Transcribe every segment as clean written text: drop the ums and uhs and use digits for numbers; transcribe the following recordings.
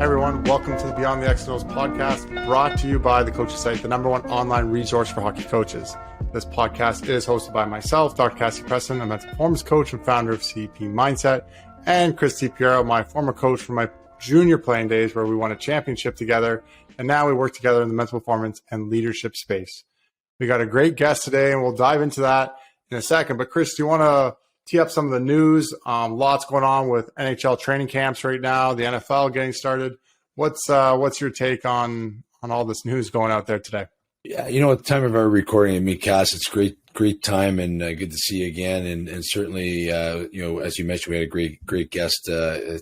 Hey everyone, welcome to the Beyond the X&Os podcast, brought to you by the Coaches Site, the #1 online resource for hockey coaches. This podcast is hosted by myself, Dr. Cassidy, Preston, a mental performance coach and founder of CP Mindset, and Chris DePiero, my former coach from my junior playing days where we won a championship together, and now we work together in the mental performance and leadership space. We got a great guest today, and we'll dive into that in a second. But Chris, do you want to tee up some of the news? Lots going on with NHL training camps right now, the NFL getting started. What's your take on all this news going out there today? Yeah, at the time of our recording, Cass, it's great time and good to see you again. And certainly, as you mentioned, we had a great guest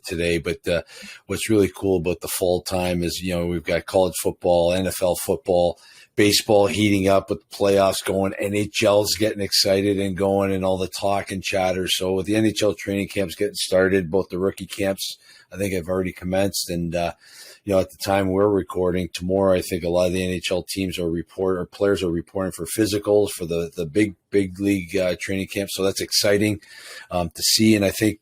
today. But what's really cool about the fall time is, we've got college football, NFL football, baseball heating up with the playoffs going, NHL's getting excited and going, and all the talk and chatter. So with the NHL training camps getting started, both the rookie camps, I think, have already commenced. And, at the time we're recording tomorrow, I think a lot of the NHL teams players are reporting for physicals for the big league training camp. So that's exciting to see. And I think,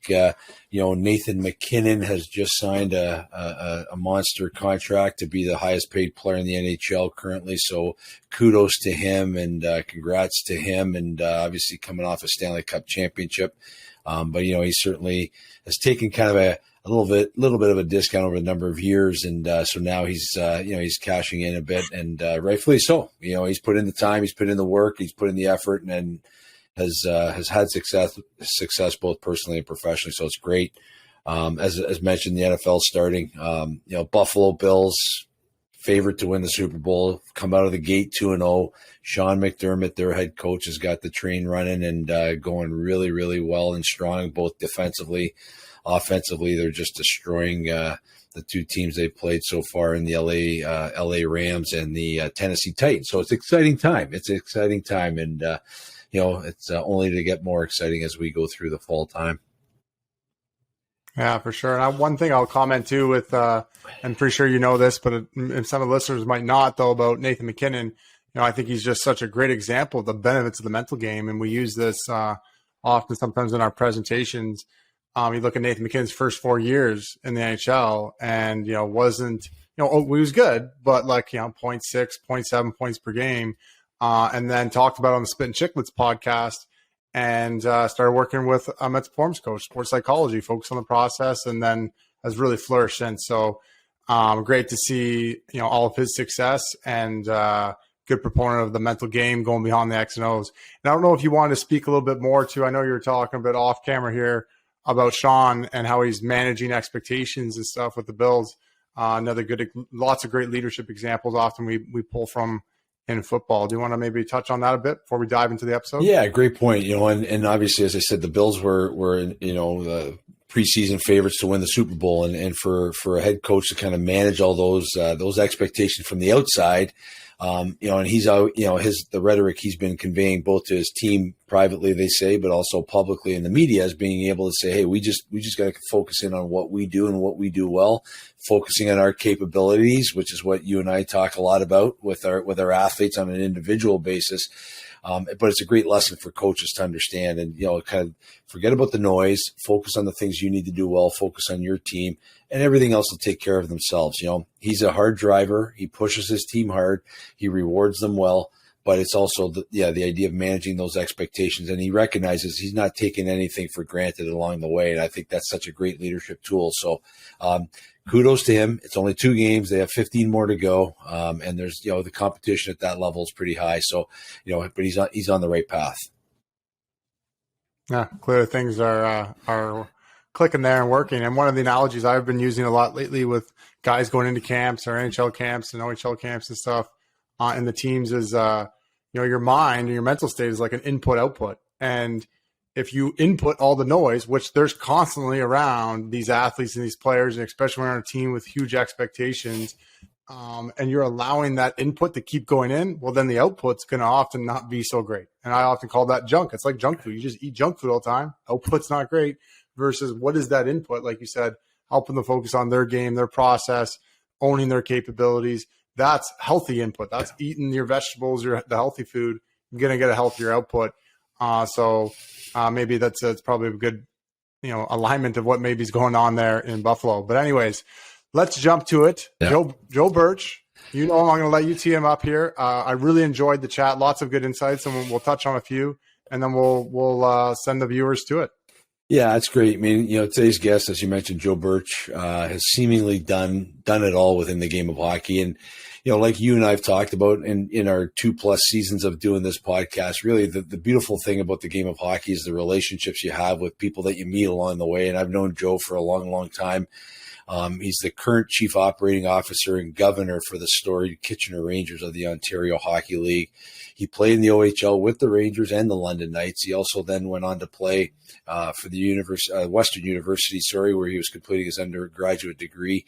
Nathan MacKinnon has just signed a monster contract to be the highest paid player in the NHL currently. So kudos to him and congrats to him. And obviously coming off a Stanley Cup championship. But he certainly has taken kind of a little bit of a discount over a number of years, and so now he's cashing in a bit, and rightfully so. He's put in the time, he's put in the work, he's put in the effort, and has had success both personally and professionally. So it's great. As mentioned, the NFL starting. Buffalo Bills favorite to win the Super Bowl, come out of the gate 2-0. Sean McDermott, their head coach, has got the train running and going really, really well and strong, both defensively. Offensively, they're just destroying the two teams they've played so far in the LA Rams and the Tennessee Titans. So it's an exciting time. And it's only to get more exciting as we go through the fall time. Yeah, for sure. And one thing I'll comment too with, I'm pretty sure you know this, but some of the listeners might not, though, about Nathan MacKinnon. I think he's just such a great example of the benefits of the mental game, and we use this often sometimes in our presentations. You look at Nathan MacKinnon's first 4 years in the NHL, and he was good, but 0.6, 0.7 points per game, and then talked about it on the Spit and Chicklets podcast, and started working with a mental performance coach, sports psychology, focused on the process, and then has really flourished since. So great to see all of his success, and good proponent of the mental game going beyond the X and O's. And I don't know if you wanted to speak a little bit more to, I know you were talking a bit off camera here about Sean and how he's managing expectations and stuff with the Bills. Lots of great leadership examples often we pull from in football. Do you want to maybe touch on that a bit before we dive into the episode? Yeah, great point. And obviously, as I said, the Bills were the preseason favorites to win the Super Bowl, and for a head coach to kind of manage all those expectations from the outside. And he's out, the rhetoric he's been conveying both to his team privately, they say, but also publicly in the media, is being able to say, hey, we just got to focus in on what we do and what we do well, focusing on our capabilities, which is what you and I talk a lot about with our athletes on an individual basis. But it's a great lesson for coaches to understand and, kind of forget about the noise, focus on the things you need to do well, focus on your team, and everything else will take care of themselves. He's a hard driver. He pushes his team hard. He rewards them well. But it's also the idea of managing those expectations. And he recognizes he's not taking anything for granted along the way. And I think that's such a great leadership tool. So kudos to him. It's only 2 games. They have 15 more to go. And there's, the competition at that level is pretty high. So, but he's on the right path. Yeah, clearly things are clicking there and working. And one of the analogies I've been using a lot lately with guys going into camps or NHL camps and OHL camps and stuff in the teams is, your mind and your mental state is like an input-output. And if you input all the noise, which there's constantly around these athletes and these players, and especially when on a team with huge expectations, and you're allowing that input to keep going in, well, then the output's going to often not be so great. And I often call that junk. It's like junk food. You just eat junk food all the time. Output's not great versus what is that input? Like you said, helping them focus on their game, their process, owning their capabilities. That's healthy input. That's eating your vegetables, the healthy food. You're going to get a healthier output. So maybe it's probably a good, alignment of what maybe is going on there in Buffalo. But anyways, let's jump to it. Yeah. Joe Birch, I'm going to let you tee him up here. I really enjoyed the chat. Lots of good insights, and we'll touch on a few, and then we'll send the viewers to it. Yeah, that's great. I mean, today's guest, as you mentioned, Joe Birch, has seemingly done it all within the game of hockey. And, like you and I've talked about in our 2+ seasons of doing this podcast, really the beautiful thing about the game of hockey is the relationships you have with people that you meet along the way. And I've known Joe for a long, long time. He's the current chief operating officer and governor for the storied Kitchener Rangers of the Ontario Hockey League. He played in the OHL with the Rangers and the London Knights. He also then went on to play for the Western University, where he was completing his undergraduate degree.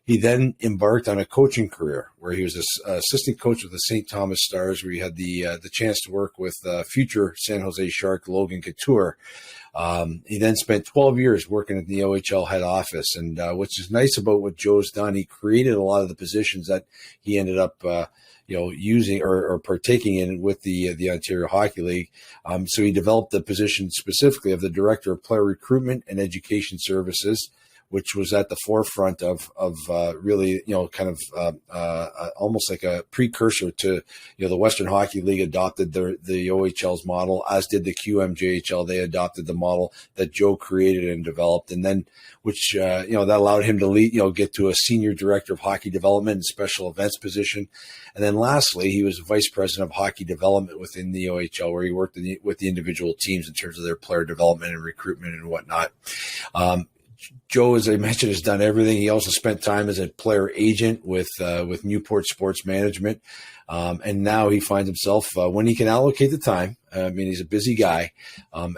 He then embarked on a coaching career where he was an assistant coach with the St. Thomas Stars, where he had the chance to work with future San Jose Shark Logan Couture. He then spent 12 years working at the OHL Head Office. And which is nice about what Joe's done, he created a lot of the positions that he ended up using or partaking in with the Ontario Hockey League. So he developed the position specifically of the Director of Player Recruitment and Education Services, which was at the forefront of really, almost like a precursor to, the Western Hockey League adopted the OHL's model, as did the QMJHL. They adopted the model that Joe created and developed. And then, which, that allowed him to lead, get to a senior director of hockey development and special events position. And then lastly, he was vice president of hockey development within the OHL, where he worked with the individual teams in terms of their player development and recruitment and whatnot. Joe, as I mentioned, has done everything. He also spent time as a player agent with Newport Sports Management. And now he finds himself, when he can allocate the time, he's a busy guy,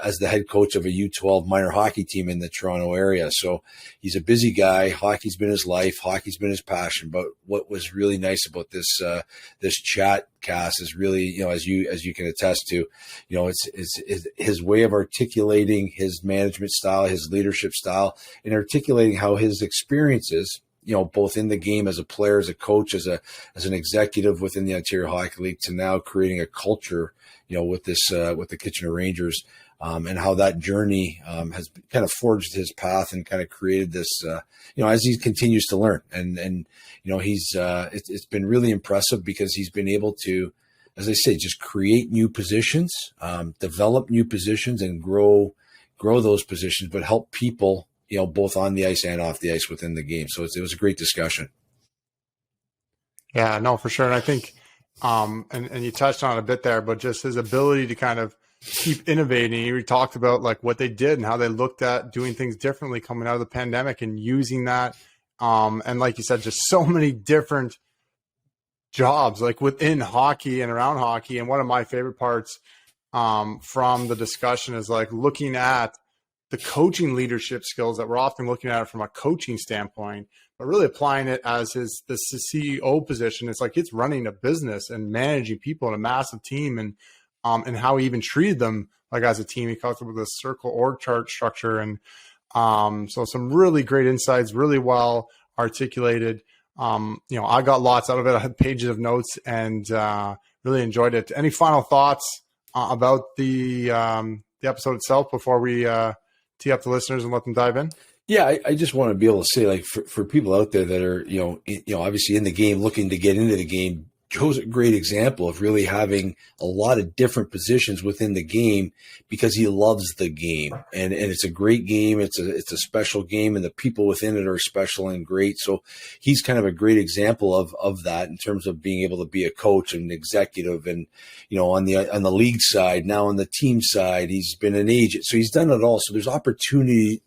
as the head coach of a U12 minor hockey team in the Toronto area. So he's a busy guy. Hockey's been his life. Hockey's been his passion. But what was really nice about this chat, Cass, is really, as you can attest to, it's his way of articulating his management style, his leadership style, and articulating how his experiences, both in the game as a player, as a coach, as an executive within the Ontario Hockey League, to now creating a culture, with the Kitchener Rangers, and how that journey has kind of forged his path and kind of created this, as he continues to learn. And it's been really impressive because he's been able to, as I say, just create new positions, develop new positions, and grow those positions, but help people, both on the ice and off the ice within the game. So it was a great discussion. Yeah, no, for sure. And I think, and you touched on it a bit there, but just his ability to kind of keep innovating. You talked about like what they did and how they looked at doing things differently coming out of the pandemic and using that. And like you said, just so many different jobs like within hockey and around hockey. And one of my favorite parts from the discussion is like looking at the coaching leadership skills that we're often looking at it from a coaching standpoint, but really applying it as the CEO position. It's like it's running a business and managing people in a massive team, and how he even treated them like as a team. He talked about the circle org chart structure, and so some really great insights, really well articulated. I got lots out of it. I had pages of notes and really enjoyed it. Any final thoughts about the episode itself before we tee up the listeners and let them dive in? Yeah, I just want to be able to say, like, for people out there that are, obviously in the game, looking to get into the game, Joe's a great example of really having a lot of different positions within the game because he loves the game, and it's a great game. It's a special game, and the people within it are special and great. So he's kind of a great example of that in terms of being able to be a coach and an executive, and on the league side, now on the team side, he's been an agent. So he's done it all. So there's opportunities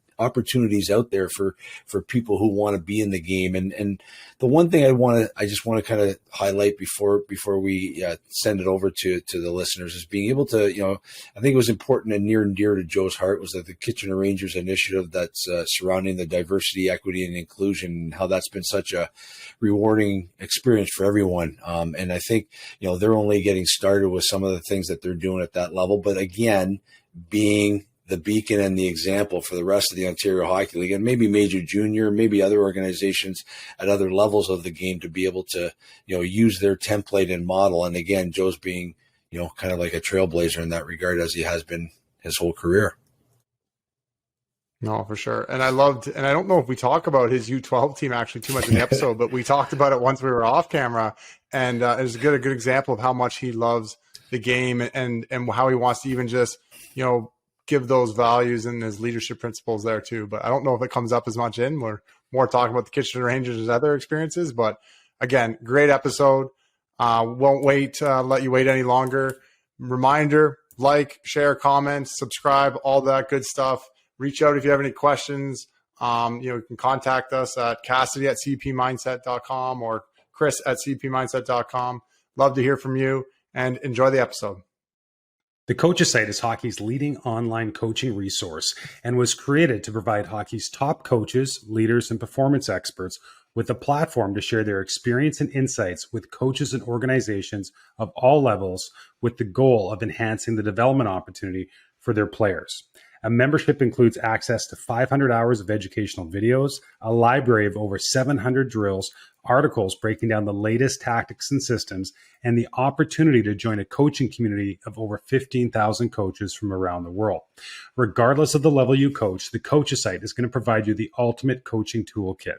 out there for people who want to be in the game. And the one thing I just want to kind of highlight before we send it over to the listeners is being able to, I think it was important and near and dear to Joe's heart was that the Kitchener Rangers initiative that's surrounding the diversity, equity, and inclusion, and how that's been such a rewarding experience for everyone. And I think, they're only getting started with some of the things that they're doing at that level. But again, being the beacon and the example for the rest of the Ontario Hockey League and maybe Major Junior, maybe other organizations at other levels of the game to be able to, use their template and model. And again, Joe's being, kind of like a trailblazer in that regard, as he has been his whole career. No, for sure. And I loved, and I don't know if we talk about his U12 team actually too much in the episode, but we talked about it once we were off camera. And it was a good example of how much he loves the game and how he wants to even just, give those values and his leadership principles there too. But I don't know if it comes up as much in. We're more talking about the Kitchener Rangers' other experiences. But again, great episode. Won't let you wait any longer. Reminder, like, share, comment, subscribe, all that good stuff. Reach out if you have any questions. You can contact us at Cassidy at cpmindset.com or Chris at cpmindset.com. Love to hear from you and enjoy the episode. The Coaches Site is hockey's leading online coaching resource and was created to provide hockey's top coaches, leaders, and performance experts with a platform to share their experience and insights with coaches and organizations of all levels with the goal of enhancing the development opportunity for their players. A membership includes access to 500 hours of educational videos, a library of over 700 drills, articles breaking down the latest tactics and systems, and the opportunity to join a coaching community of over 15,000 coaches from around the world. Regardless of the level you coach, the Coaches Site is going to provide you the ultimate coaching toolkit.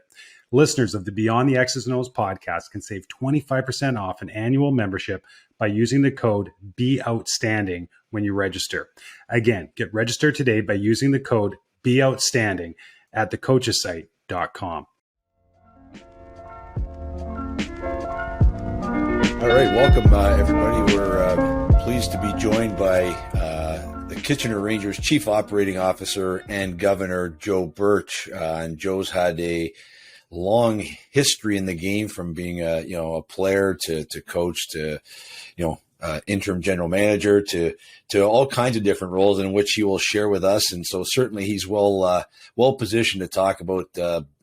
Listeners of the Beyond the X's and O's podcast can save 25% off an annual membership by using the code BEOUTSTANDING when you register. Again, get registered today by using the code BEOUTSTANDING at thecoachessite.com. All right, welcome everybody. We're pleased to be joined by the Kitchener Rangers Chief Operating Officer and Governor Joe Birch. And Joe's had a long history in the game, from being a player to coach to interim general manager to all kinds of different roles in which he will share with us. And so certainly he's well positioned to talk about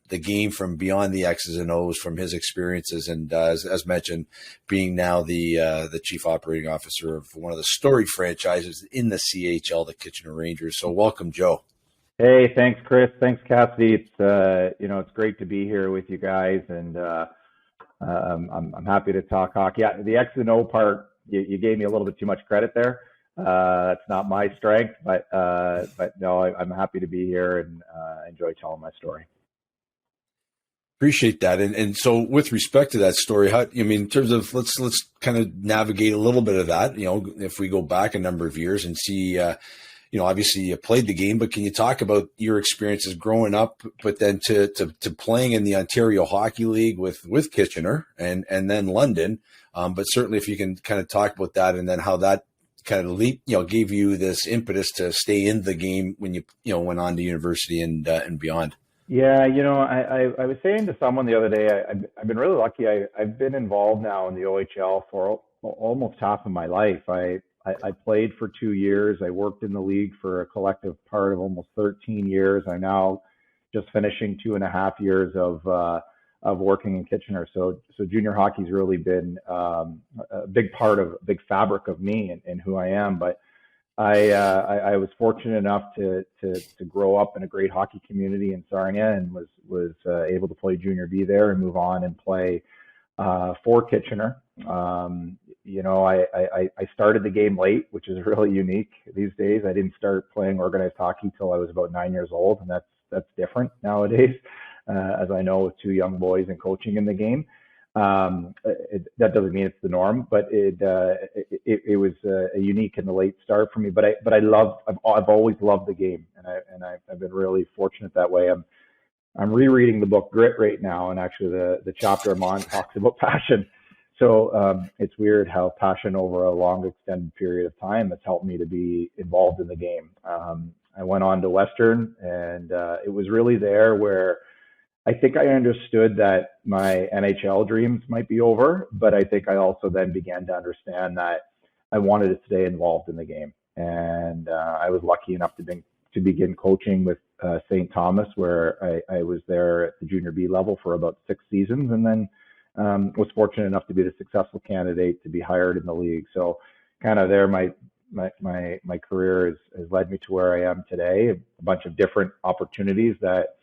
the game from beyond the X's and O's, from his experiences, and as mentioned, being now the chief operating officer of one of the storied franchises in the CHL, the Kitchener Rangers. So welcome, Joe. Hey, thanks, Chris. Thanks, Cassidy. It's great to be here with you guys, and I'm happy to talk hockey. Yeah, the X and O part, you gave me a little bit too much credit there. It's not my strength, but no, I'm happy to be here and enjoy telling my story. Appreciate that. And so with respect to that story, in terms of, let's kind of navigate a little bit of that, if we go back a number of years and see, obviously you played the game, but can you talk about your experiences growing up, but then to playing in the Ontario Hockey League with Kitchener and then London. But certainly if you can kind of talk about that, and then how that kind of gave you this impetus to stay in the game when you went on to university and beyond. Yeah, I was saying to someone the other day, I've been really lucky. I've been involved now in the OHL for almost half of my life. I played for 2 years. I worked in the league for a collective part of almost 13 years. I'm now just finishing 2.5 years of working in Kitchener. So junior hockey's really been a big fabric of me and who I am. But I was fortunate enough to grow up in a great hockey community in Sarnia, and was able to play junior B there and move on and play for Kitchener. I started the game late, which is really unique these days. I didn't start playing organized hockey till I was about 9 years old, and that's different nowadays, as I know, with 2 young boys and coaching in the game. That doesn't mean it's the norm, but it was a unique and a late start for me. But I've always loved the game, and I've been really fortunate that way. I'm rereading the book Grit right now, and actually the chapter I'm on talks about passion. So it's weird how passion over a long extended period of time has helped me to be involved in the game. I went on to Western, and it was really there where I think I understood that my NHL dreams might be over, but I think I also then began to understand that I wanted to stay involved in the game. And I was lucky enough to begin coaching with St. Thomas, where I was there at the junior B level for about 6 seasons, and then was fortunate enough to be the successful candidate to be hired in the league. So kind of there, my career has led me to where I am today. A bunch of different opportunities that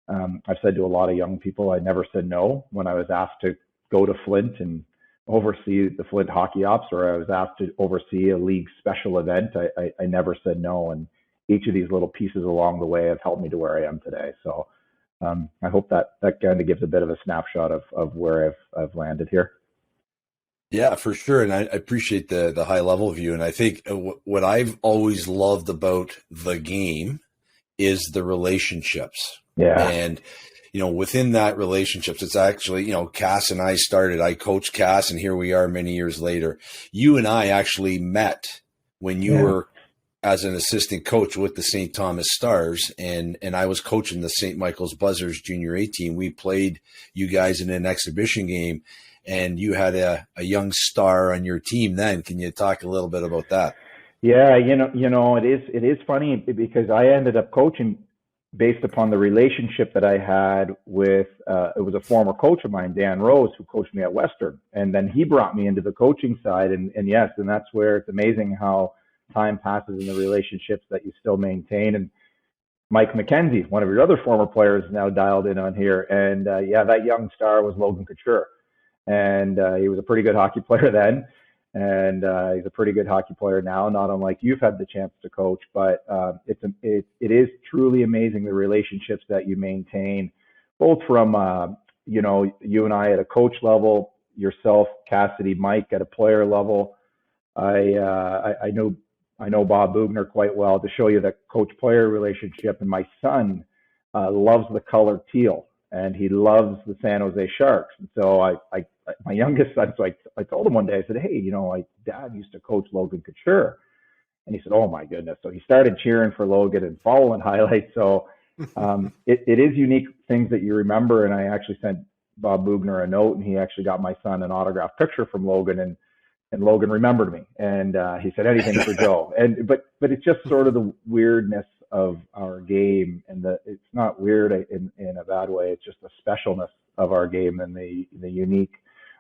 I've said to a lot of young people, I never said no. When I was asked to go to Flint and oversee the Flint hockey ops, or I was asked to oversee a league special event, I never said no. And each of these little pieces along the way have helped me to where I am today. So I hope that kind of gives a bit of a snapshot of where I've landed here. Yeah, for sure. And I appreciate the high level view. And I think what I've always loved about the game is the relationships. Yeah. And, within that relationships, it's actually, Cass and I coached Cass, and here we are many years later. You and I actually met when you were as an assistant coach with the St. Thomas Stars, and I was coaching the St. Michael's Buzzards Junior A team. We played you guys in an exhibition game, and you had a young star on your team then. Can you talk a little bit about that? Yeah, it is funny because I ended up coaching based upon the relationship that I had with, it was a former coach of mine, Dan Rose, who coached me at Western. And then he brought me into the coaching side. And yes, and that's where it's amazing how time passes in the relationships that you still maintain. And Mike McKenzie, one of your other former players, now dialed in on here. And that young star was Logan Couture. And he was a pretty good hockey player then. And he's a pretty good hockey player now, not unlike you've had the chance to coach. But it is truly amazing the relationships that you maintain, both from you and I at a coach level, yourself, Cassidy, Mike at a player level. I know Bob Bugner quite well, to show you the coach-player relationship. And my son loves the color teal, and he loves the San Jose Sharks. And so my youngest son, so I told him one day, I said, hey, Dad used to coach Logan Couture. And he said, oh my goodness. So he started cheering for Logan and following highlights. So it is unique things that you remember. And I actually sent Bob Bugner a note, and he actually got my son an autographed picture from Logan, and Logan remembered me, and he said anything for Joe. But it's just sort of the weirdness of our game, and it's not weird in a bad way. It's just the specialness of our game and the unique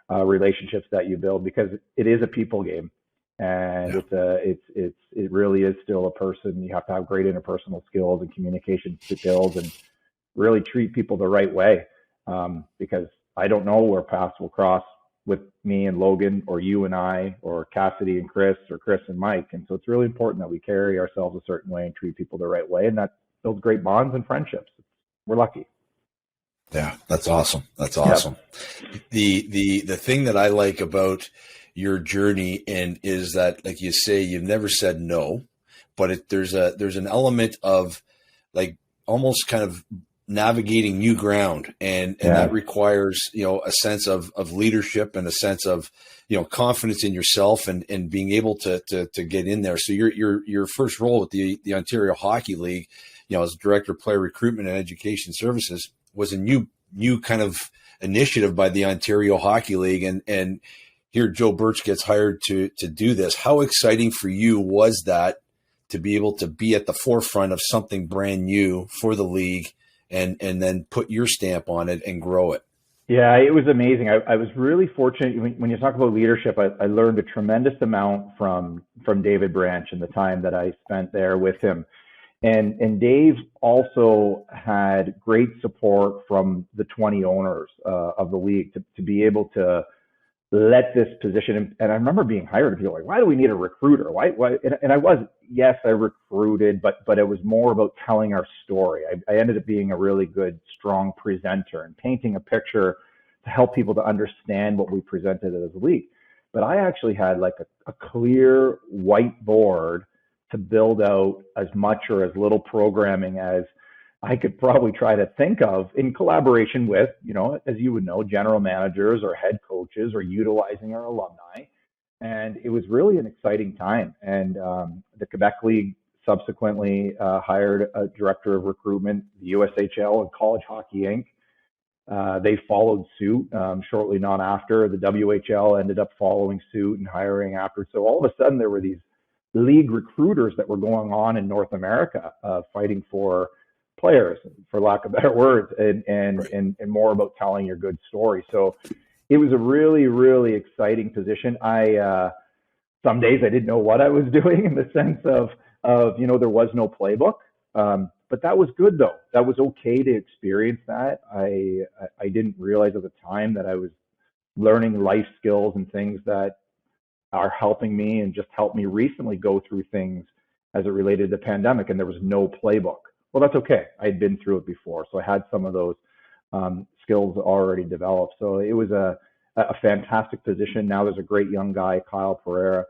relationships that you build, because it is a people game, and it really is still a person. You have to have great interpersonal skills and communication skills, and really treat people the right way, because I don't know where paths will cross with me and Logan, or you and I, or Cassidy and Chris, or Chris and Mike. And so it's really important that we carry ourselves a certain way and treat people the right way. And that builds great bonds and friendships. We're lucky. Yeah, that's awesome. That's awesome. Yep. The thing that I like about your journey is that, like you say, you've never said no, but there's an element of like almost kind of navigating new ground, and that requires a sense of leadership and a sense of confidence in yourself and being able to get in there. So your first role with the Ontario Hockey League, as Director of Player Recruitment and Education Services, was a new kind of initiative by the Ontario Hockey League, and here Joe Birch gets hired to do this. How exciting for you was that, to be able to be at the forefront of something brand new for the league, and then put your stamp on it and grow it? Yeah, it was amazing. I was really fortunate. When you talk about leadership, I learned a tremendous amount from David Branch and the time that I spent there with him. And Dave also had great support from the 20 owners of the league to be able to let this position. And I remember being hired and people like, why do we need a recruiter? Why? And I was, yes, I recruited, but it was more about telling our story. I ended up being a really good, strong presenter and painting a picture to help people to understand what we presented as a league. But I actually had like a clear whiteboard to build out as much or as little programming as I could probably try to think of, in collaboration with, as you would know, general managers or head coaches, or utilizing our alumni. And it was really an exciting time. And the Quebec League subsequently hired a director of recruitment, the USHL and College Hockey Inc. They followed suit shortly not after. The WHL ended up following suit and hiring after. So all of a sudden there were these league recruiters that were going on in North America, fighting for players, for lack of better words, and more about telling your good story. So it was a really, really exciting position. Some days I didn't know what I was doing, in the sense of there was no playbook. But that was good though. That was okay to experience that. I didn't realize at the time that I was learning life skills and things that are helping me, and just helped me recently go through things as it related to the pandemic, and there was no playbook. Well, that's okay. I had been through it before, so I had some of those skills already developed. So it was a fantastic position. Now there's a great young guy, Kyle Pereira.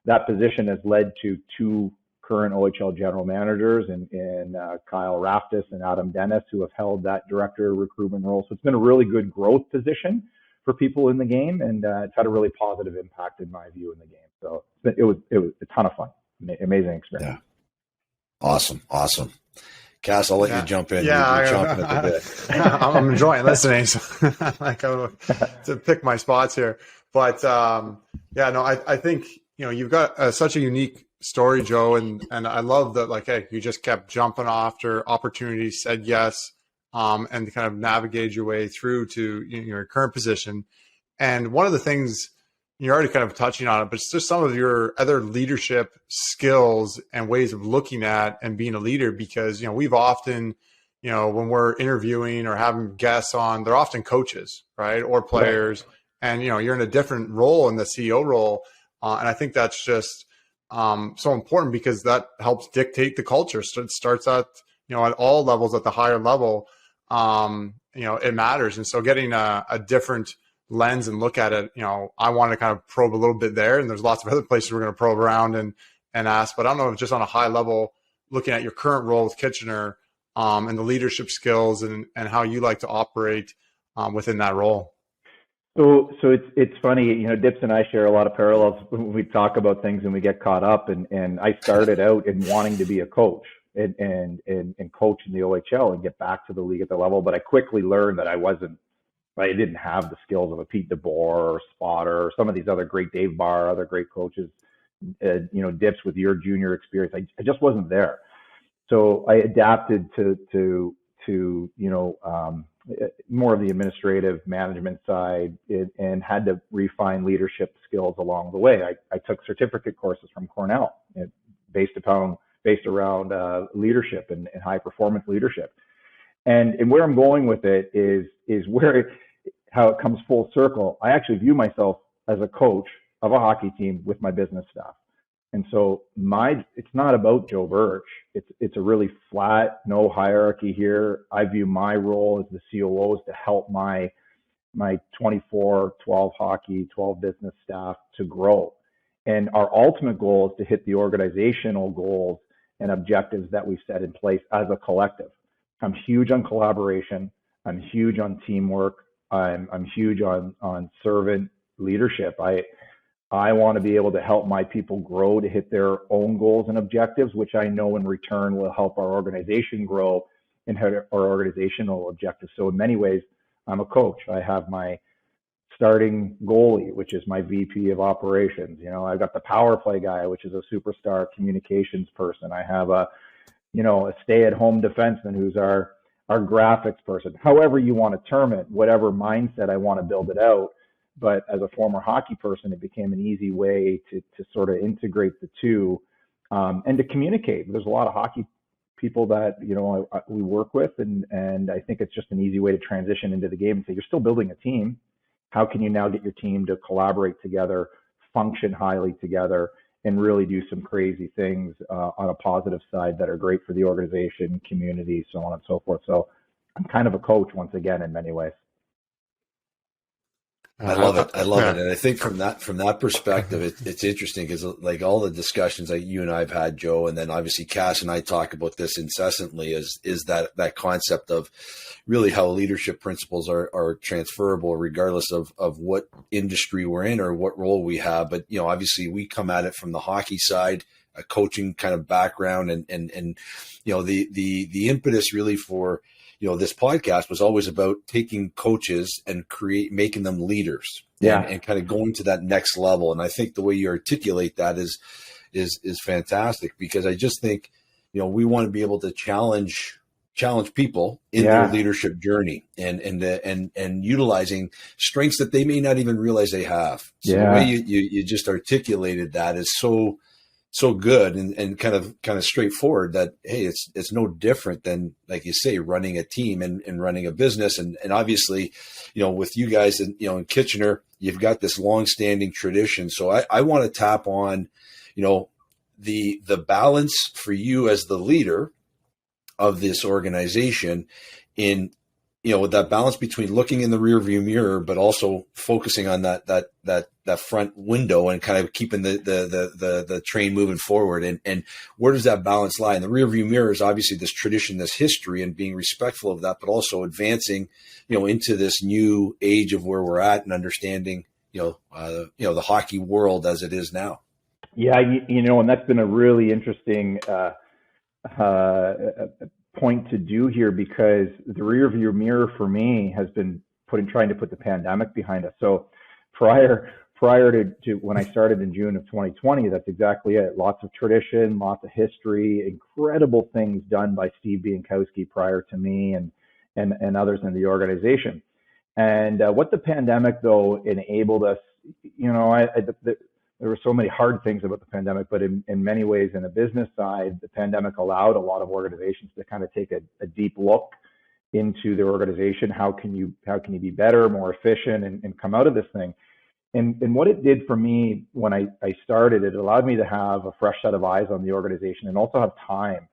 That position has led to 2 current OHL general managers in Kyle Raftis and Adam Dennis, who have held that director of recruitment role. So it's been a really good growth position for people in the game, and it's had a really positive impact in my view in the game. So it was a ton of fun, amazing experience. Yeah. Awesome. Cass, I'll let you jump in. Yeah, You're chomping at the bit. I'm enjoying listening. So like to pick my spots here, but I think you've got such a unique story, Joe, and I love that. Like, hey, you just kept jumping after opportunities, said yes, and kind of navigated your way through to your current position. And one of the things you're already kind of touching on it, but it's just some of your other leadership skills and ways of looking at and being a leader, because, we've often, when we're interviewing or having guests on, they're often coaches, right? Or players. And, you're in a different role in the CEO role. And I think that's just so important, because that helps dictate the culture. So it starts at, at all levels, at the higher level, it matters. And so getting a different lens and look at it, I want to kind of probe a little bit there, and there's lots of other places we're going to probe around and ask, but I don't know if just on a high level, looking at your current role with Kitchener, and the leadership skills and how you like to operate within that role. So it's funny, Dips and I share a lot of parallels when we talk about things and we get caught up, and I started out in wanting to be a coach and coach in the OHL and get back to the league at the level, but I quickly learned that I didn't have the skills of a Pete DeBoer or Spotter or some of these other great Dave Barr, other great coaches, Dips with your junior experience. I just wasn't there. So I adapted to more of the administrative management side and had to refine leadership skills along the way. I took certificate courses from Cornell based around leadership and high performance leadership. And where I'm going with it is how it comes full circle. I actually view myself as a coach of a hockey team with my business staff. And so it's not about Joe Birch. It's a really flat, no hierarchy here. I view my role as the COO is to help my 24, 12 hockey, 12 business staff to grow. And our ultimate goal is to hit the organizational goals and objectives that we've set in place as a collective. I'm huge on collaboration. I'm huge on teamwork. I'm huge on servant leadership. I want to be able to help my people grow to hit their own goals and objectives, which I know in return will help our organization grow and hit our organizational objectives. So in many ways, I'm a coach. I have my starting goalie, which is my VP of operations. I've got the power play guy, which is a superstar communications person. I have a stay-at-home defenseman who's our graphics person. However you want to term it, whatever mindset I want to build it out. But as a former hockey person, it became an easy way to sort of integrate the two and to communicate. There's a lot of hockey people that we work with, and I think it's just an easy way to transition into the game and say, you're still building a team. How can you now get your team to collaborate together, function highly together, and really do some crazy things on a positive side that are great for the organization, community, so on and so forth. So I'm kind of a coach once again in many ways. I love it. And I think from that perspective, it's interesting because like all the discussions that you and I have had, Joe, and then obviously Cass and I talk about this incessantly is that concept of really how leadership principles are transferable regardless of what industry we're in or what role we have. But, obviously we come at it from the hockey side, a coaching kind of background and the impetus really for, this podcast was always about taking coaches and making them leaders and kind of going to that next level. And I think the way you articulate that is fantastic, because I just think, we want to be able to challenge people in their leadership journey and utilizing strengths that they may not even realize they have. So the way you just articulated that is so good and kind of straightforward that, hey, it's no different than, like you say, running a team and running a business. And obviously, with you guys and, in Kitchener, you've got this longstanding tradition. So I want to tap on, the balance for you as the leader of this organization in, with that balance between looking in the rearview mirror, but also focusing on that front window and kind of keeping the train moving forward. And where does that balance lie? And the rearview mirror is obviously this tradition, this history, and being respectful of that, but also advancing, into this new age of where we're at and understanding, the hockey world as it is now. Yeah, and that's been a really interesting point to do here, because the rear view mirror for me has been trying to put the pandemic behind us. So prior to when I started in June of 2020, that's exactly it. Lots of tradition, lots of history, incredible things done by Steve Biankowski prior to me and others in the organization. And what the pandemic, though, enabled us, there were so many hard things about the pandemic, but in many ways, in the business side, the pandemic allowed a lot of organizations to kind of take a deep look into their organization. How can you be better, more efficient, and come out of this thing? And what it did for me when I started, it allowed me to have a fresh set of eyes on the organization and also have time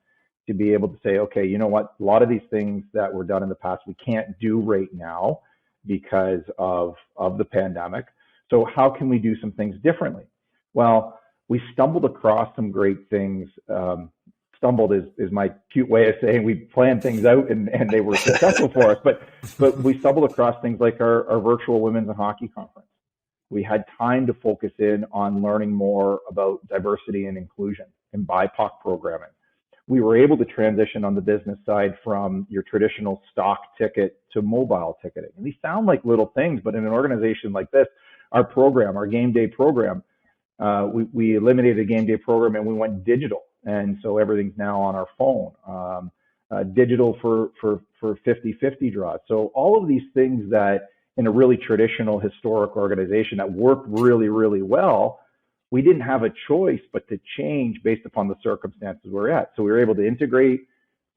to be able to say, okay, you know what? A lot of these things that were done in the past, we can't do right now because of the pandemic. So how can we do some things differently? Well, we stumbled across some great things. Stumbled is my cute way of saying we planned things out and they were successful for us. But we stumbled across things like our virtual women's and hockey conference. We had time to focus in on learning more about diversity and inclusion and BIPOC programming. We were able to transition on the business side from your traditional stock ticket to mobile ticketing. And these sound like little things, but in an organization like this, our game day program, we eliminated a game day program and we went digital. And so everything's now on our phone, digital for 50-50 draws. So all of these things that in a really traditional historic organization that worked really, really well, we didn't have a choice but to change based upon the circumstances we're at. So we were able to integrate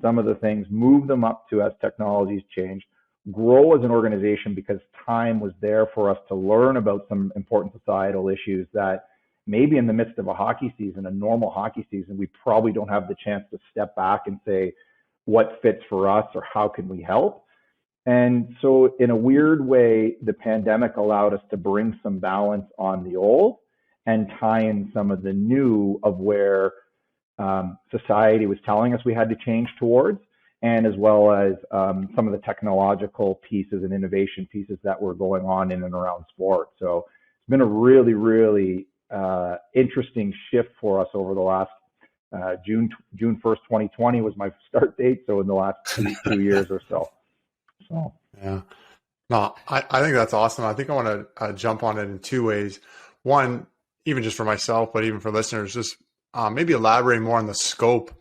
some of the things, move them up to as technologies changed, grow as an organization because time was there for us to learn about some important societal issues that maybe in the midst of a hockey season, a normal hockey season, we probably don't have the chance to step back and say what fits for us or how can we help. And so in a weird way, the pandemic allowed us to bring some balance on the old and tie in some of the new of where society was telling us we had to change towards, and as well as some of the technological pieces and innovation pieces that were going on in and around sport. So it's been a really, really interesting shift for us over the last June 1st, 2020 was my start date. So in the last 2 years or so. So yeah, no, I think that's awesome. I think I want to jump on it in two ways. One, even just for myself, but even for listeners, just maybe elaborate more on the scope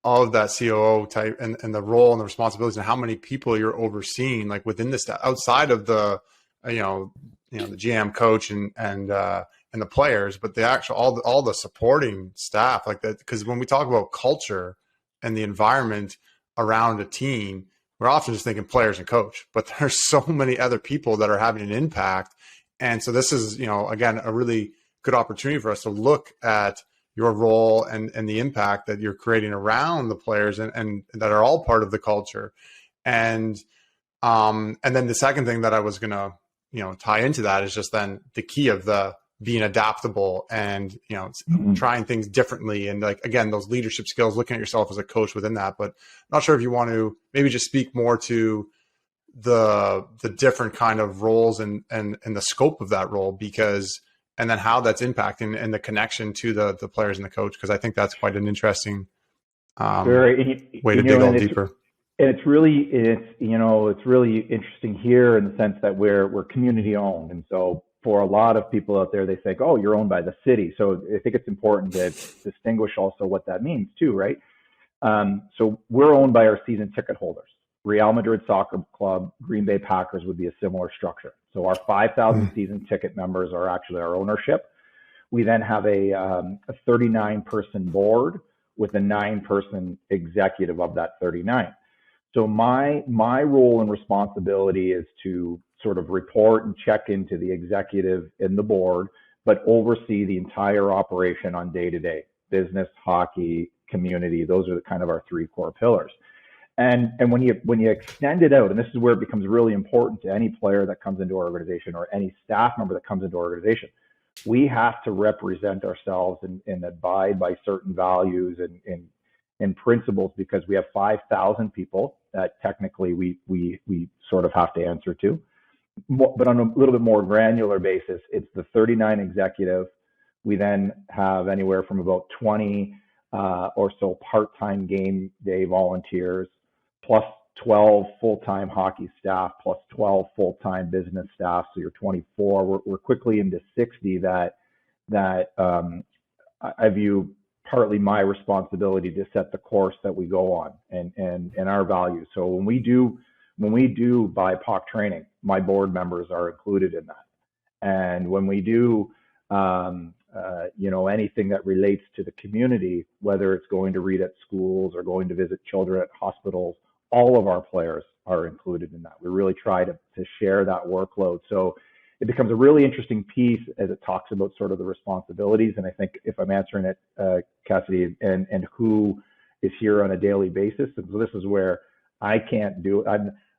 of that COO type and the role and the responsibilities and how many people you're overseeing, like within the staff, outside of the, the GM, coach and the players, but the actual, all the supporting staff like that. Because when we talk about culture and the environment around a team, we're often just thinking players and coach, but there's so many other people that are having an impact. And so this is, again, a really good opportunity for us to look at your role and the impact that you're creating around the players and that are all part of the culture. And then the second thing that I was going to, tie into that is just then the key of the being adaptable and, trying things differently. And like, again, those leadership skills, looking at yourself as a coach within that, but not sure if you want to maybe just speak more to the different kind of roles and the scope of that role, and then how that's impacting and the connection to the players and the coach. Cause I think that's quite an interesting way to dig all deeper. And it's really interesting here in the sense that we're community owned. And so for a lot of people out there, they think, oh, you're owned by the city. So I think it's important to distinguish also what that means too, right? So we're owned by our season ticket holders. Real Madrid Soccer Club, Green Bay Packers would be a similar structure. So our 5,000 season ticket members are actually our ownership. We then have a 39-person board with a 9-person executive of that 39. So my role and responsibility is to sort of report and check into the executive and the board, but oversee the entire operation on day to day. business, hockey, community. Those are kind of our three core pillars. And when you extend it out, and this is where it becomes really important to any player that comes into our organization or any staff member that comes into our organization, we have to represent ourselves and abide by certain values and principles, because we have 5,000 people that technically we sort of have to answer to. But on a little bit more granular basis, it's the 39 executive. We then have anywhere from about 20 or so part-time game day volunteers, plus 12 full-time hockey staff, plus 12 full-time business staff. So you're 24. We're quickly into 60 that I view partly my responsibility to set the course that we go on and our values. So when we do BIPOC training, my board members are included in that. And when we do anything that relates to the community, whether it's going to read at schools or going to visit children at hospitals, all of our players are included in that. We really try to share that workload. So it becomes a really interesting piece as it talks about sort of the responsibilities. And I think if I'm answering it, Cassidy, and who is here on a daily basis, and so this is where I can't do it.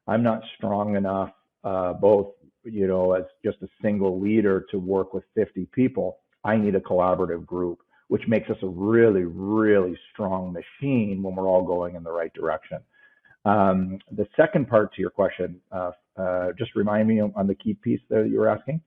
I'm not strong enough, both, as just a single leader to work with 50 people. I need a collaborative group, which makes us a really, really strong machine when we're all going in the right direction. The second part to your question, just remind me on the key piece that you were asking.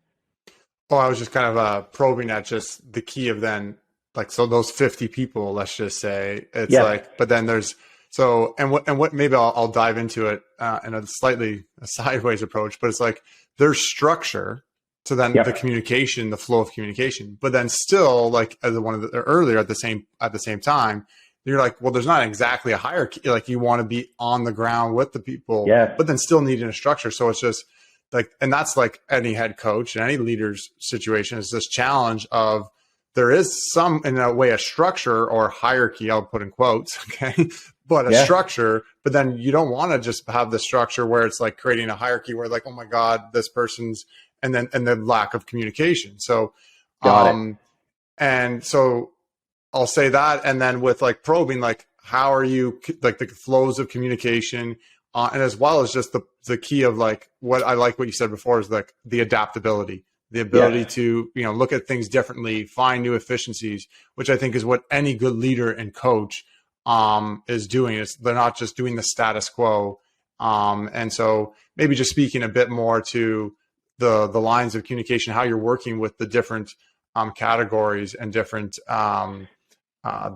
Oh, I was just kind of probing at just the key of then, like, so those 50 people, let's just say, it's like, but then there's, so, and what maybe I'll dive into it in a slightly sideways approach, but it's like there's structure to then the communication, the flow of communication, but then still, like as earlier at the same time, you're like, well, there's not exactly a hierarchy. Like you want to be on the ground with the people, but then still needing a structure. So it's just like, and that's like any head coach and any leader's situation is this challenge of there is some, in a way, a structure or hierarchy, I'll put in quotes, okay, but a structure, but then you don't want to just have the structure where it's like creating a hierarchy where like, oh my God, this person's, and the lack of communication. So, and so I'll say that. And then with like probing, like, how are you, like the flows of communication, and as well as just the key of like, what I like what you said before is like the adaptability, the ability to, look at things differently, find new efficiencies, which I think is what any good leader and coach is doing. Is they're not just doing the status quo. And so maybe just speaking a bit more to the lines of communication, how you're working with the different categories and different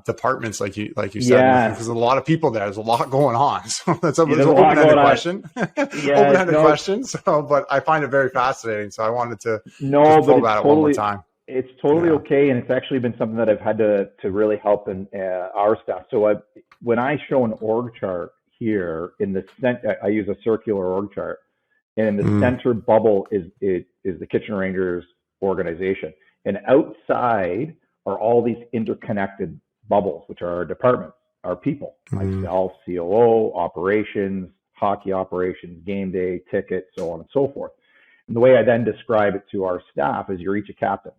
departments, like you said, because there's a lot of people there. There's a lot going on. So that's an open-ended question. Open-ended question. So, but I find it very fascinating. So I wanted to throw about it one more time. It's totally okay, and it's actually been something that I've had to really help in our staff. So when I show an org chart here in the center, I use a circular org chart, and in the center bubble is the Kitchener Rangers organization, and outside are all these interconnected bubbles, which are our departments, our people, myself, COO, operations, hockey operations, game day, ticket, so on and so forth. And the way I then describe it to our staff is you're each a captain.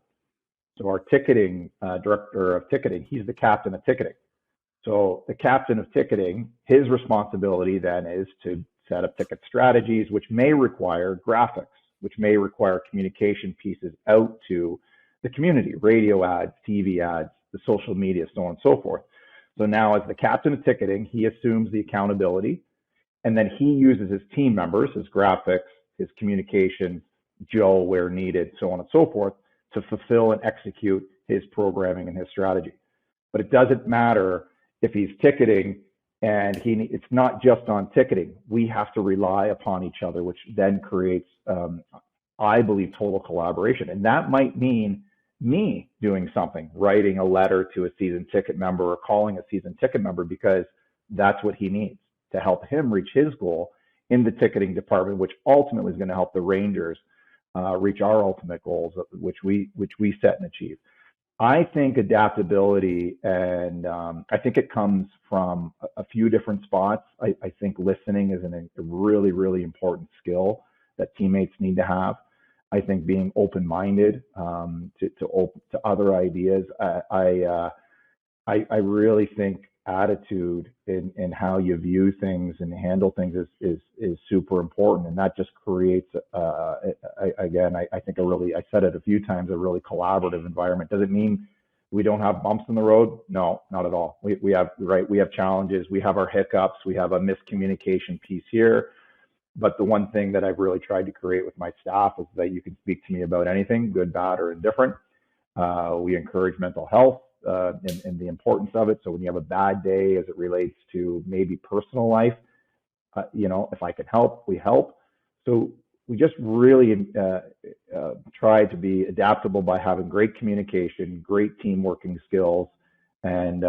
So our ticketing director of ticketing, he's the captain of ticketing. So the captain of ticketing, his responsibility then is to set up ticket strategies, which may require graphics, which may require communication pieces out to the community, radio ads, TV ads, the social media, so on and so forth. So now as the captain of ticketing, he assumes the accountability, and then he uses his team members, his graphics, his communication, Joe where needed, so on and so forth, to fulfill and execute his programming and his strategy. But it doesn't matter if he's ticketing and it's not just on ticketing. We have to rely upon each other, which then creates, I believe, total collaboration. And that might mean me doing something, writing a letter to a season ticket member or calling a season ticket member, because that's what he needs to help him reach his goal in the ticketing department, which ultimately is going to help the Rangers reach our ultimate goals, which we set and achieve. I think adaptability, and I think it comes from a few different spots. I think listening is a really, really important skill that teammates need to have. I think being open-minded to other ideas. I really think attitude in how you view things and handle things is super important, and that just creates again, I think I said it a few times, a really collaborative environment. Does it mean we don't have bumps in the road? No, not at all. We have challenges, we have our hiccups, we have a miscommunication piece here. But the one thing that I've really tried to create with my staff is that you can speak to me about anything, good, bad, or indifferent. We encourage mental health and the importance of it. So when you have a bad day as it relates to maybe personal life, if I can help, we help. So we just really try to be adaptable by having great communication, great team working skills. And,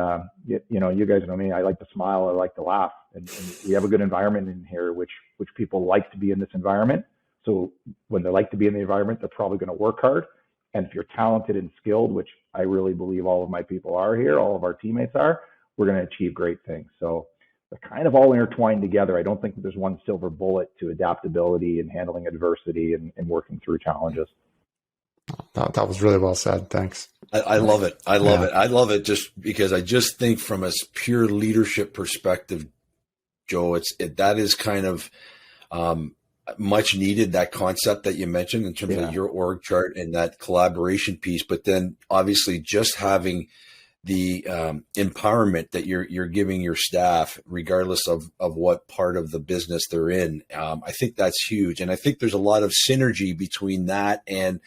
you guys know me, I like to smile, I like to laugh. And we have a good environment in here, which people like to be in this environment. So when they like to be in the environment, they're probably going to work hard. And if you're talented and skilled, which I really believe all of my people are here, all of our teammates are, we're going to achieve great things. So they're kind of all intertwined together. I don't think that there's one silver bullet to adaptability and handling adversity and working through challenges. That was really well said. Thanks. I love it. I love it. I love it just because I just think from a pure leadership perspective, Joe, that is kind of much needed, that concept that you mentioned in terms of your org chart and that collaboration piece. But then obviously just having the empowerment that you're giving your staff, regardless of what part of the business they're in. I think that's huge. And I think there's a lot of synergy between that and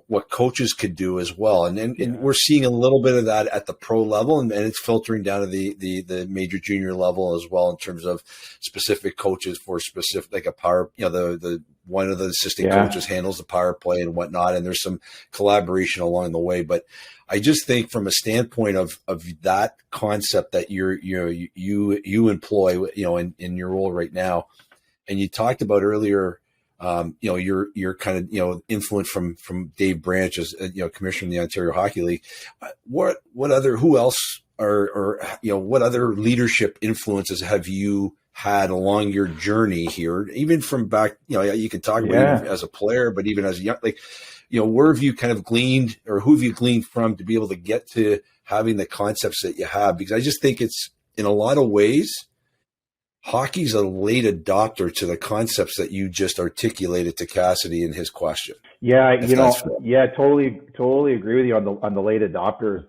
what coaches could do as well. And we're seeing a little bit of that at the pro level, and it's filtering down to the major junior level as well, in terms of specific coaches for specific, like a power, the one of the assistant coaches handles the power play and whatnot. And there's some collaboration along the way. But I just think from a standpoint of that concept that you employ, in your role right now, and you talked about earlier, you're kind of, influenced from Dave Branch as, commissioner of the Ontario Hockey League. What other leadership influences have you had along your journey here, even from back, you can talk about even as a player, but even as a young, where have you kind of gleaned, or who have you gleaned from to be able to get to having the concepts that you have? Because I just think it's, in a lot of ways, hockey's a late adopter to the concepts that you just articulated to Cassidy in his question. Yeah, totally agree with you on the late adopters,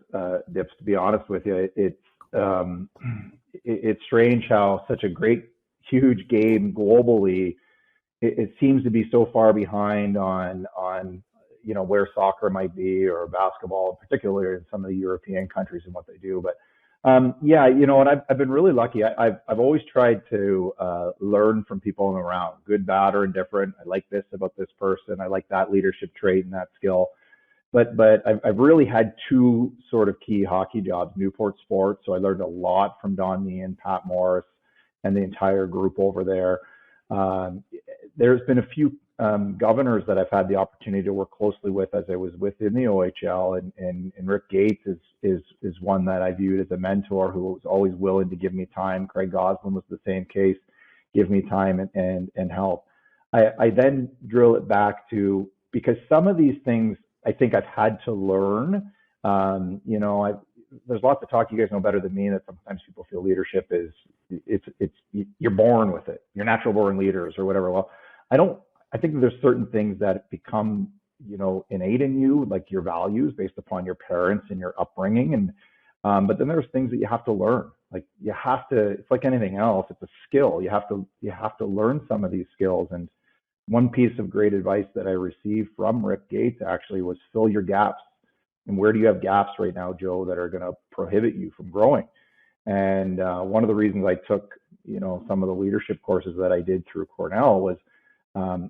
Dips. To be honest with you, it's strange how such a great, huge game globally, it seems to be so far behind on where soccer might be, or basketball, particularly in some of the European countries and what they do. But and I've been really lucky. I've always tried to learn from people I'm around, good, bad, or indifferent. I like this about this person. I like that leadership trait and that skill. But I've really had two sort of key hockey jobs, Newport Sports. So I learned a lot from Don Meehan, Pat Morris, and the entire group over there. There's been a few governors that I've had the opportunity to work closely with as I was within the OHL, and Rick Gates is one that I viewed as a mentor, who was always willing to give me time. Craig Goslin was the same case, give me time and help. I then drill it back to, because some of these things I think I've had to learn. There's lots of talk, you guys know better than me, that sometimes people feel leadership is you're born with it, you're natural born leaders or whatever. Well, I think there's certain things that become, innate in you, like your values based upon your parents and your upbringing. And, but then there's things that you have to learn. Like it's like anything else, it's a skill. You have to learn some of these skills. And one piece of great advice that I received from Rick Gates actually was, fill your gaps. And where do you have gaps right now, Joe, that are going to prohibit you from growing? And one of the reasons I took, some of the leadership courses that I did through Cornell was,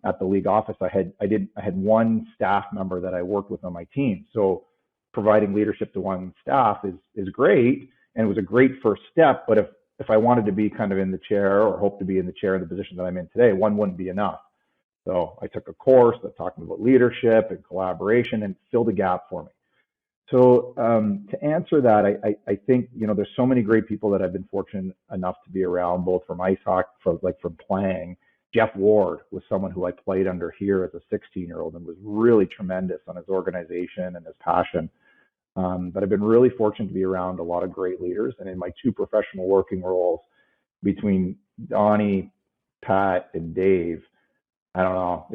at the league office, I had one staff member that I worked with on my team. So providing leadership to one staff is great, and it was a great first step. But if I wanted to be kind of in the chair, or hope to be in the chair in the position that I'm in today, one wouldn't be enough. So I took a course that talked about leadership and collaboration and filled a gap for me. So to answer that, I think, there's so many great people that I've been fortunate enough to be around, both from ice hockey, from playing. Jeff Ward was someone who I played under here as a 16-year-old and was really tremendous on his organization and his passion. But I've been really fortunate to be around a lot of great leaders. And in my 2 professional working roles between Donnie, Pat, and Dave, I don't know,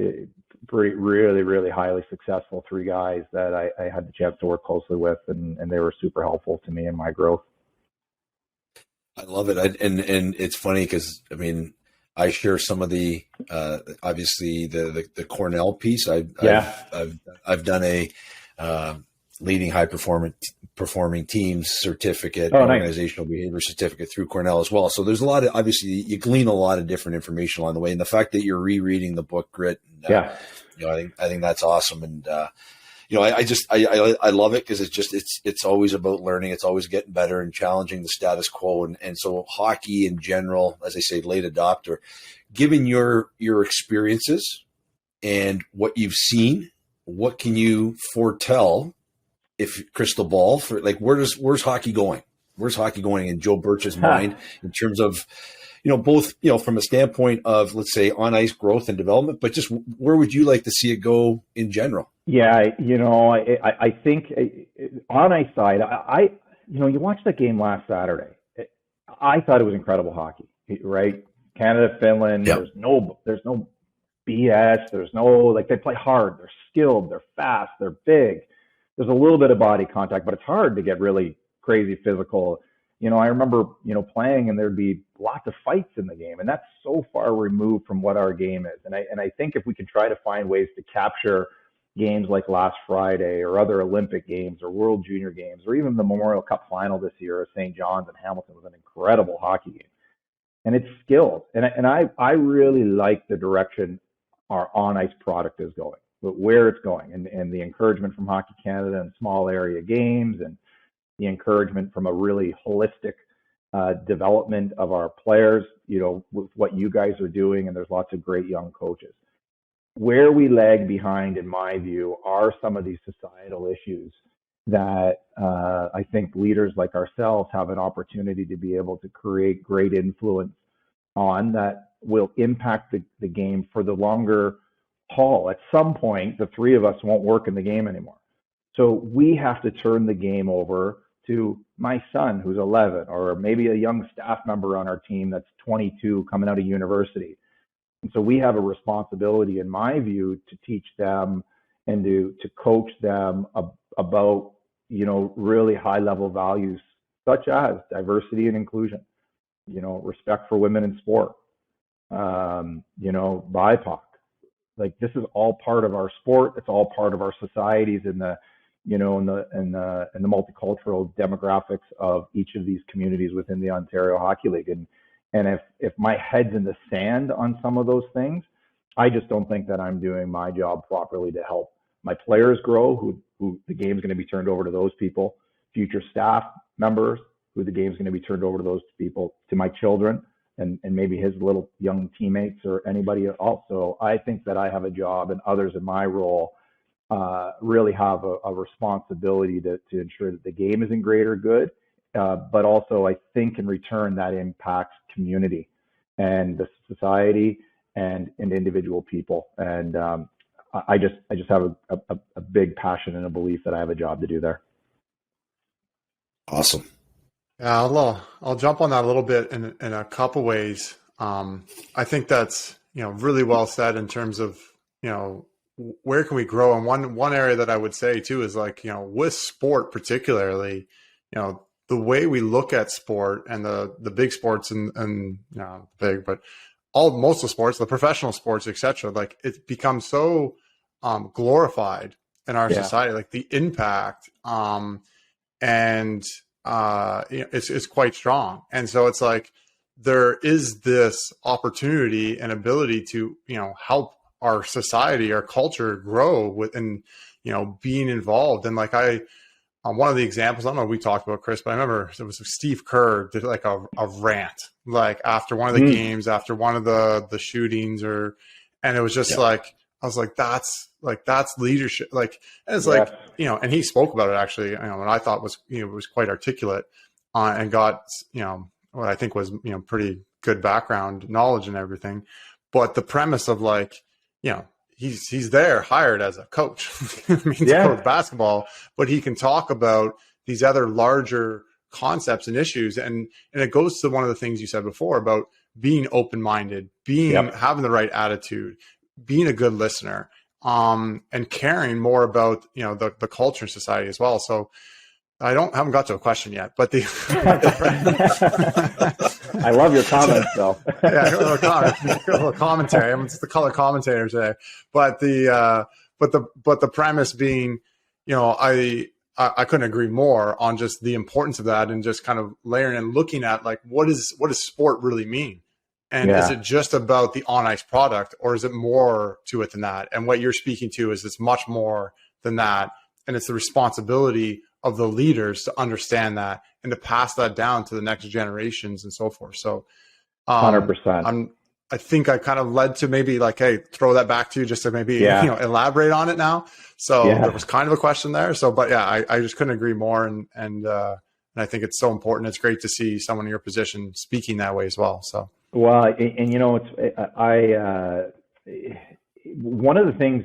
really, really highly successful 3 guys that I had the chance to work closely with, and they were super helpful to me in my growth. I love it. And it's funny because, I mean, I share some of the, obviously the Cornell piece. I've done a, leading high performing teams certificate, organizational behavior certificate through Cornell as well. So there's a lot of, obviously you glean a lot of different information along the way. And the fact that you're rereading the book Grit, I think that's awesome. And, I love it because it's always about learning. It's always getting better and challenging the status quo. And so hockey in general, as I say, late adopter, given your experiences and what you've seen, what can you foretell, if crystal ball, for like, where's hockey going? Where's hockey going in Joe Birch's mind in terms of, both, from a standpoint of, let's say, on ice growth and development, but just where would you like to see it go in general? Yeah, I think on ice side, you watched that game last Saturday. I thought it was incredible hockey, right? Canada, Finland. Yep. There's no BS. There's no, they play hard. They're skilled. They're fast. They're big. There's a little bit of body contact, but it's hard to get really crazy physical. I remember, playing, and there'd be lots of fights in the game, and that's so far removed from what our game is. And I think if we could try to find ways to capture games like last Friday or other Olympic games or World Junior games or even the Memorial Cup final this year at St. John's and Hamilton was an incredible hockey game. And it's skilled. And I really like the direction our on-ice product is going, but where it's going, and the encouragement from Hockey Canada and small area games, and the encouragement from a really holistic development of our players, with what you guys are doing, and there's lots of great young coaches. Where we lag behind, in my view, are some of these societal issues that I think leaders like ourselves have an opportunity to be able to create great influence on, that will impact the game for the longer haul. At some point, the 3 of us won't work in the game anymore. So we have to turn the game over to my son, who's 11, or maybe a young staff member on our team that's 22 coming out of university. And so we have a responsibility, in my view, to teach them and to coach them about, really high level values such as diversity and inclusion, respect for women in sport, BIPOC. This is all part of our sport. It's all part of our societies in the multicultural demographics of each of these communities within the Ontario Hockey League. And if my head's in the sand on some of those things, I just don't think that I'm doing my job properly to help my players grow, who the game's going to be turned over to those people, future staff members, who the game's going to be turned over to those people, to my children, and maybe his little young teammates or anybody else. So I think that I have a job, and others in my role really have a responsibility to ensure that the game is in greater good. But also, I think in return that impacts community and the society and individual people. And I just have a big passion and a belief that I have a job to do there. Awesome. Yeah, I'll jump on that a little bit in a couple ways. I think that's really well said in terms of where can we grow. And one area that I would say too is with sport particularly, the way we look at sport and the big sports and big, but most of the sports, the professional sports, etc. It's become so glorified in our society, the impact it's quite strong. And so it's there is this opportunity and ability to help our society, our culture grow within being involved. And one of the examples, I don't know if we talked about, Chris, but I remember it was Steve Kerr did a rant after one of the games, after one of the shootings, and it was just I was that's leadership. And it's and he spoke about it actually, what I thought was, was quite articulate and got, what I think was, pretty good background knowledge and everything. But the premise of he's there hired as a coach, to coach basketball, but he can talk about these other larger concepts and issues. And it goes to one of the things you said before about being open-minded, having the right attitude, being a good listener, and caring more about, the culture in society as well. So I haven't got to a question yet, but I love your comments though. Yeah, a little commentary. I'm just the color commentator today, but the premise being, I couldn't agree more on just the importance of that, and just kind of layering and looking at like, what does sport really mean? And is it just about the on ice product, or is it more to it than that? And what you're speaking to is it's much more than that. And it's the responsibility of the leaders to understand that and to pass that down to the next generations and so forth. So 100%. I think I kind of led to maybe like, hey, throw that back to you just to maybe, elaborate on it now. So there was kind of a question there. So, but yeah, I just couldn't agree more. And I think it's so important. It's great to see someone in your position speaking that way as well. So, well, and one of the things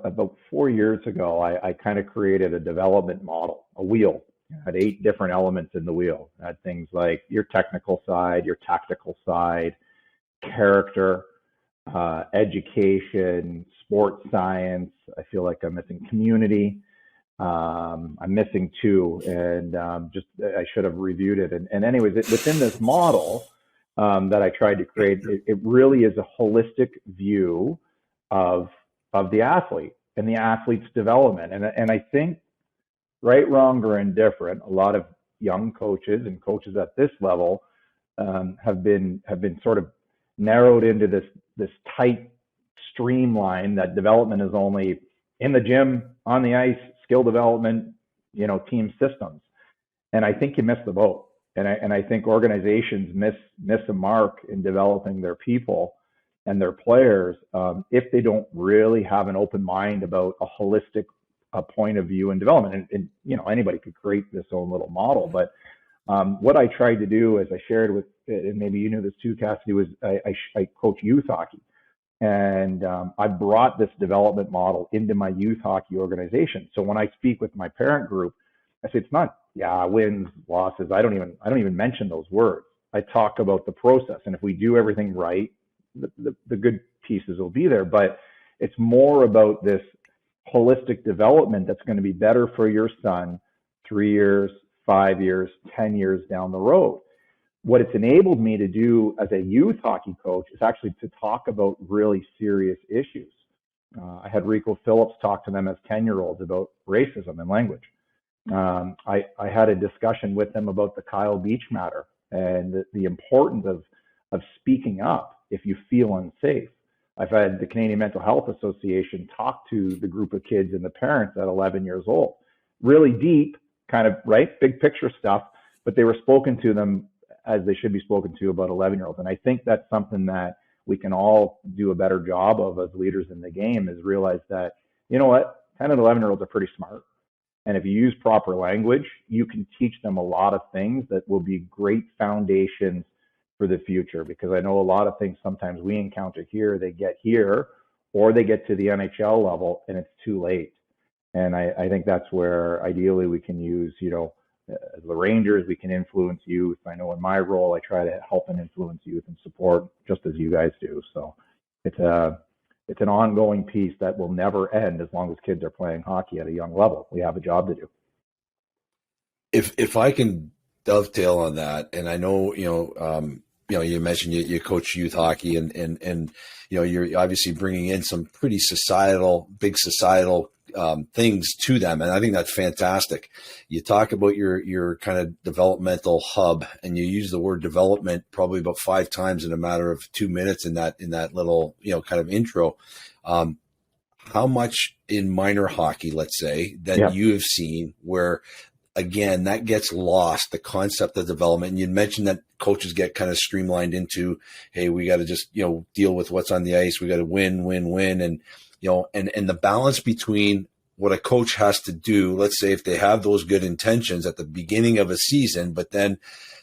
about 4 years ago, I kind of created a development model, a wheel. It had 8 different elements in the wheel. It had things like your technical side, your tactical side, character, education, sports science. I feel like I'm missing community. I'm missing 2, and I should have reviewed it. And anyways, within this model that I tried to create, it really is a holistic view of the athlete and the athlete's development. And I think, right, wrong, or indifferent, a lot of young coaches and coaches at this level have been sort of narrowed into this tight streamline that development is only in the gym, on the ice, skill development, team systems. And I think you miss the boat. And I think organizations miss a mark in developing their people and their players if they don't really have an open mind about a holistic point of view and development. And anybody could create this own little model. But what I tried to do, as I shared with, and maybe you knew this too, Cassidy, was I coach youth hockey. And I brought this development model into my youth hockey organization. So when I speak with my parent group, I say it's not wins, losses. I don't even mention those words. I talk about the process, and if we do everything right, the good pieces will be there. But it's more about this holistic development that's going to be better for your son 3 years, 5 years, 10 years down the road. What it's enabled me to do as a youth hockey coach is actually to talk about really serious issues. I had Rico Phillips talk to them as 10-year-olds about racism and language. I had a discussion with them about the Kyle Beach matter and the importance of speaking up if you feel unsafe. I've had the Canadian Mental Health Association talk to the group of kids and the parents at 11 years old. Really deep, kind of, right, big picture stuff, but they were spoken to them as they should be spoken to about 11-year-olds. And I think that's something that we can all do a better job of as leaders in the game, is realize that, 10 and 11-year-olds are pretty smart. And if you use proper language, you can teach them a lot of things that will be great foundations for the future. Because I know a lot of things sometimes we encounter here, they get here, or they get to the NHL level and it's too late. And I think that's where ideally we can use, as the Rangers, we can influence youth. I know in my role, I try to help and influence youth and support just as you guys do. So it's an ongoing piece that will never end as long as kids are playing hockey at a young level. We have a job to do. If I can dovetail on that, and I know, you mentioned you coach youth hockey and you're obviously bringing in some pretty big societal things to them. And I think that's fantastic. You talk about your kind of developmental hub, and you use the word development probably about 5 times in a matter of 2 minutes in that little, kind of intro. How much in minor hockey, let's say, that you have seen where, again, that gets lost, the concept of development. And you mentioned that coaches get kind of streamlined into, hey, we got to just, deal with what's on the ice. We got to win. And, and the balance between what a coach has to do, let's say if they have those good intentions at the beginning of a season, but then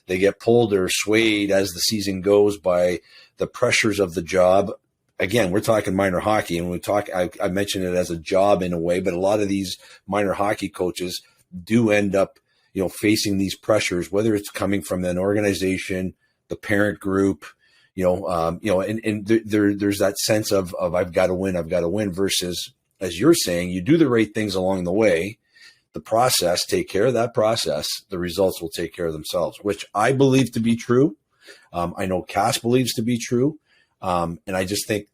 they get pulled or swayed as the season goes by the pressures of the job, again, we're talking minor hockey, and I mentioned it as a job in a way, but a lot of these minor hockey coaches do end up, facing these pressures, whether it's coming from an organization, the parent group, and there's that sense of I've got to win versus, as you're saying, you do the right things along the way, the process, take care of that process, the results will take care of themselves, which I believe to be true. I know Cass believes to be true. And I just think,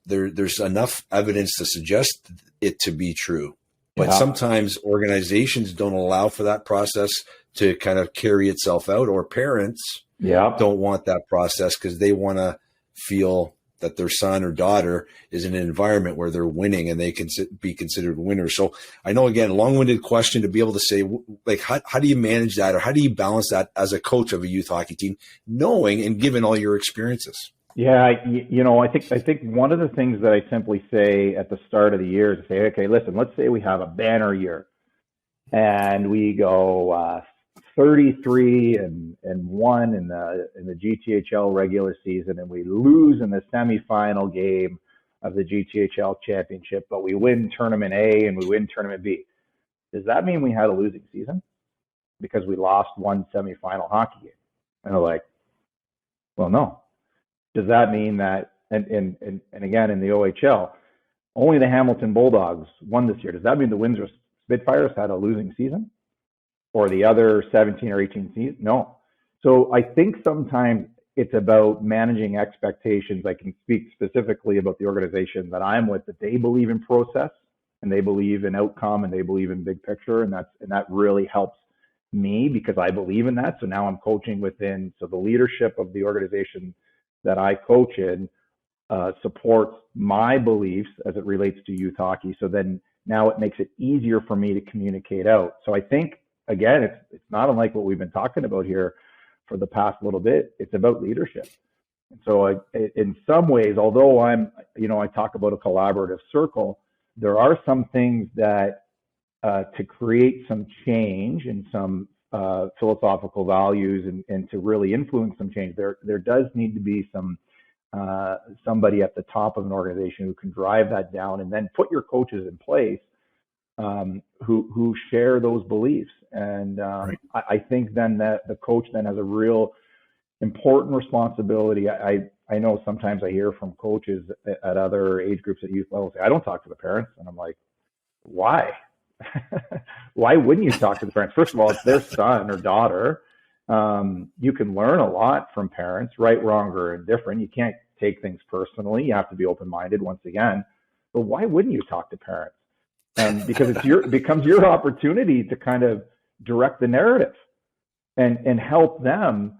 there's enough evidence to suggest it to be true. But sometimes organizations don't allow for that process to kind of carry itself out, or parents don't want that process because they want to feel that their son or daughter is in an environment where they're winning and they can be considered winners. So I know, again, long-winded question to be able to say, like, how do you manage that, or how do you balance that as a coach of a youth hockey team, knowing and given all your experiences? Yeah, I think one of the things that I simply say at the start of the year is to say, okay, listen, let's say we have a banner year and we go 33 and 1 in the GTHL regular season, and we lose in the semifinal game of the GTHL championship, but we win tournament A and we win tournament B. Does that mean we had a losing season because we lost one semifinal hockey game? And they're like, well, no. Does that mean that, and again, in the OHL, only the Hamilton Bulldogs won this year? Does that mean the Windsor Spitfires had a losing season? Or the other 17 or 18 seasons? No. So I think sometimes it's about managing expectations. I can speak specifically about the organization that I'm with, that they believe in process and they believe in outcome and they believe in big picture. And that really helps me because I believe in that. So now I'm coaching within, so the leadership of the organization that I coach in supports my beliefs as it relates to youth hockey. So then now it makes it easier for me to communicate out. So I think, again, it's not unlike what we've been talking about here for the past little bit. It's about leadership. And so in some ways, although I talk about a collaborative circle, there are some things that to create some change and some philosophical values and to really influence some change, there does need to be some somebody at the top of an organization who can drive that down, and then put your coaches in place who share those beliefs. And Right. I think then that the coach then has a real important responsibility. I know sometimes I hear from coaches at other age groups at youth level say, I don't talk to the parents. And I'm like, why? Why wouldn't you talk to the parents? First of all, it's their son or daughter. You can learn a lot from parents, right, wrong, or indifferent. You can't take things personally. You have to be open-minded once again. But why wouldn't you talk to parents? Because it becomes your opportunity to kind of direct the narrative and help them.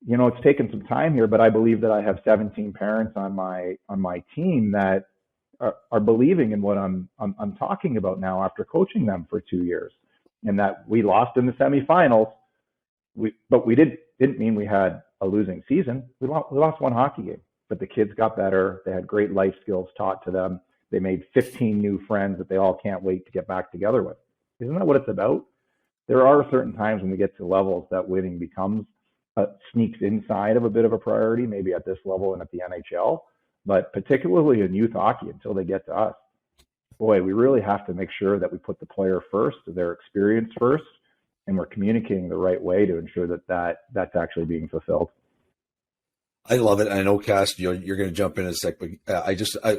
It's taken some time here, but I believe that I have 17 parents on my team that are believing in what I'm talking about now after coaching them for 2 years, and that we lost in the semifinals. But we didn't mean we had a losing season. We lost one hockey game, but the kids got better. They had great life skills taught to them. They made 15 new friends that they all can't wait to get back together with. Isn't that what it's about? There are certain times when we get to levels that winning becomes sneaks inside of a bit of a priority, maybe at this level and at the NHL, but particularly in youth hockey until they get to us. Boy, we really have to make sure that we put the player first, their experience first, and we're communicating the right way to ensure that's actually being fulfilled. I love it. I know, Cass, you're going to jump in a sec, but I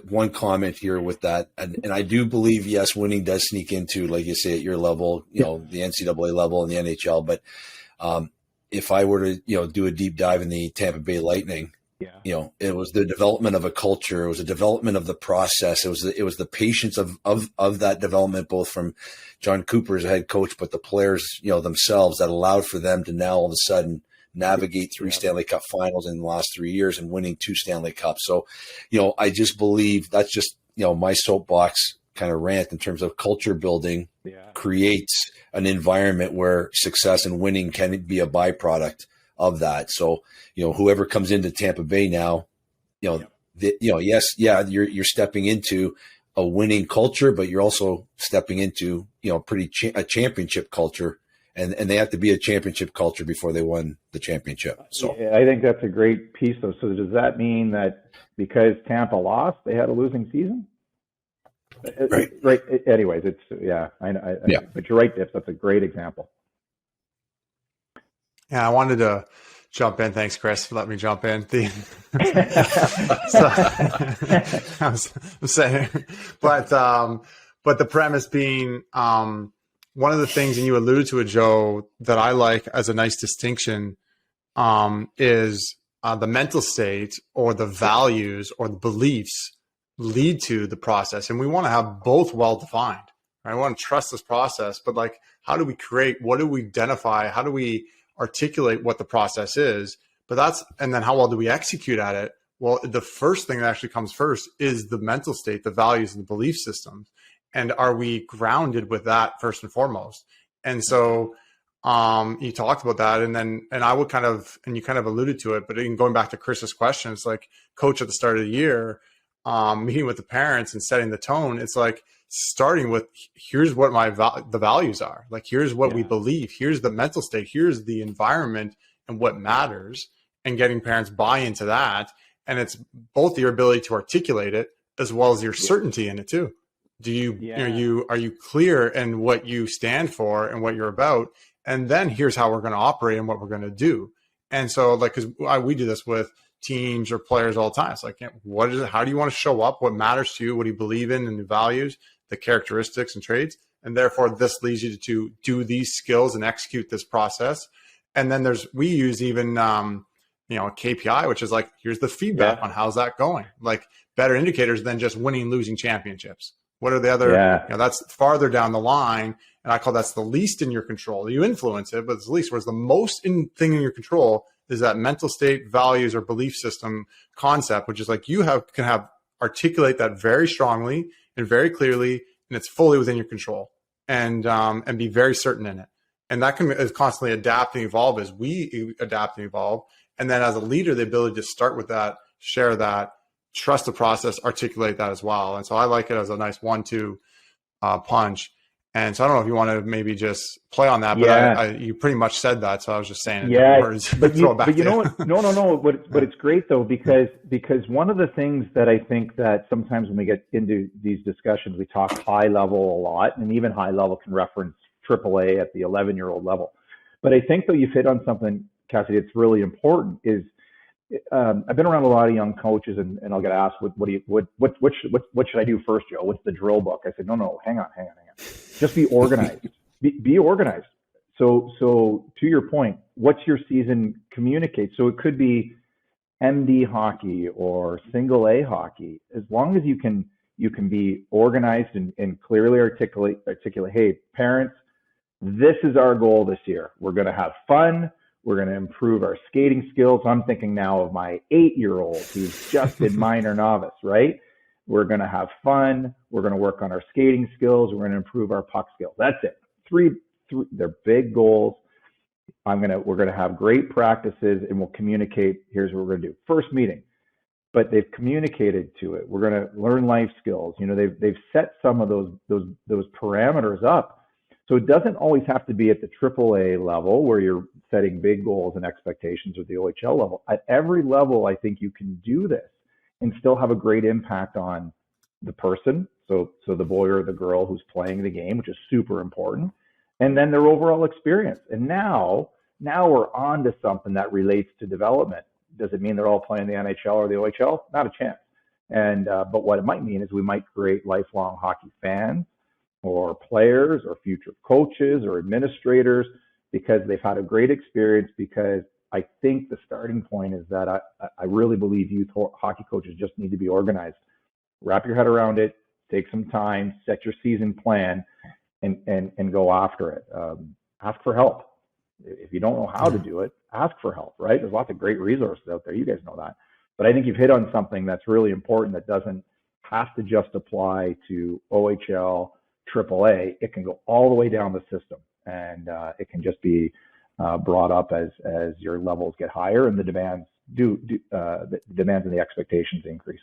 one comment here with that. And I do believe, yes, winning does sneak into, like you say, at your level, the NCAA level and the NHL. But if I were to, do a deep dive in the Tampa Bay Lightning, it was the development of a culture. It was a development of the process. It was the patience of that development, both from John Cooper as a head coach, but the players, themselves, that allowed for them to now all of a sudden navigate 3 Stanley Cup finals in the last 3 years and winning 2 Stanley Cups. So, I just believe that's just, my soapbox kind of rant in terms of culture building creates an environment where success and winning can be a byproduct of that. So, whoever comes into Tampa Bay now, yes, you're stepping into a winning culture, but you're also stepping into, a championship culture and they have to be a championship culture before they won the championship. So yeah, I think that's a great piece though. So does that mean that because Tampa lost, they had a losing season? Right. Right. Anyways, it's yeah. But you're right, Dips. That's a great example. Yeah, I wanted to jump in. Thanks, Chris, for letting me jump in. I was saying, but the premise being, one of the things, and you alluded to it, Joe, that I like as a nice distinction, is the mental state or the values or the beliefs lead to the process. And we want to have both well defined. Right? I want to trust this process, but like, how do we create? What do we identify? How do we articulate what the process is? And then how well do we execute at it? Well, the first thing that actually comes first is the mental state, the values and the belief systems. And are we grounded with that first and foremost? And so you talked about that, and I would kind of, and you kind of alluded to it, but even going back to Chris's question, it's like coach at the start of the year, meeting with the parents and setting the tone. It's like starting with, here's what the values are. Like, here's what we believe. Here's the mental state. Here's the environment and what matters, and getting parents buy into that. And it's both your ability to articulate it as well as your certainty in it too. Do you, are you clear in what you stand for and what you're about? And then here's how we're going to operate and what we're going to do. And so, like, cause we do this with teams or players all the time. It's like, what is it? How do you want to show up? What matters to you? What do you believe in and the values, the characteristics and traits? And therefore this leads you to do these skills and execute this process. And then we use even, a KPI, which is like, here's the feedback on how's that going? Like, better indicators than just winning, losing championships. What are the other, that's farther down the line. And I call that's the least in your control. You influence it, but it's the least. Whereas the most thing in your control is that mental state, values, or belief system concept, which is like you can articulate that very strongly and very clearly, and it's fully within your control, and be very certain in it. And that is constantly adapt and evolve as we adapt and evolve. And then as a leader, the ability to start with that, share that, trust the process, articulate that as well. And so I like it as a nice 1-2 punch. And so I don't know if you want to maybe just play on that, but you pretty much said that. So I was just saying it in words. But you know what? No. But it's great though, because one of the things that I think that sometimes when we get into these discussions, we talk high level a lot, and even high level can reference AAA at the 11-year-old level. But I think though you've hit on something, Cassidy, it's really important is, I've been around a lot of young coaches, and I'll get asked, what should I do first, Joe? What's the drill book? I said, no, hang on. Just be organized. Be organized. So to your point, what's your season communicate? So it could be MD hockey or single A hockey. As long as you can be organized and clearly articulate, hey, parents, this is our goal this year. We're going to have fun. We're going to improve our skating skills. I'm thinking now of my 8-year-old who's just in minor novice, right? We're going to have fun. We're going to work on our skating skills. We're going to improve our puck skills. That's it. Three, they're big goals. We're going to have great practices, and we'll communicate. Here's what we're going to do. First meeting, but they've communicated to it. We're going to learn life skills. They've set some of those parameters up. So it doesn't always have to be at the AAA level where you're setting big goals and expectations, or the OHL level. At every level, I think you can do this and still have a great impact on the person. So the boy or the girl who's playing the game, which is super important, and then their overall experience. And now we're on to something that relates to development. Does it mean they're all playing the NHL or the OHL? Not a chance. And but what it might mean is we might create lifelong hockey fans, or players, or future coaches, or administrators, because they've had a great experience. Because I think the starting point is that I really believe youth hockey coaches just need to be organized. Wrap your head around it, take some time, set your season plan, and go after it. Ask for help. If you don't know how to do it, ask for help, right? There's lots of great resources out there. You guys know that. But I think you've hit on something that's really important that doesn't have to just apply to OHL, AAA. It can go all the way down the system, and it can just be brought up as your levels get higher and the demands the demands and the expectations increase.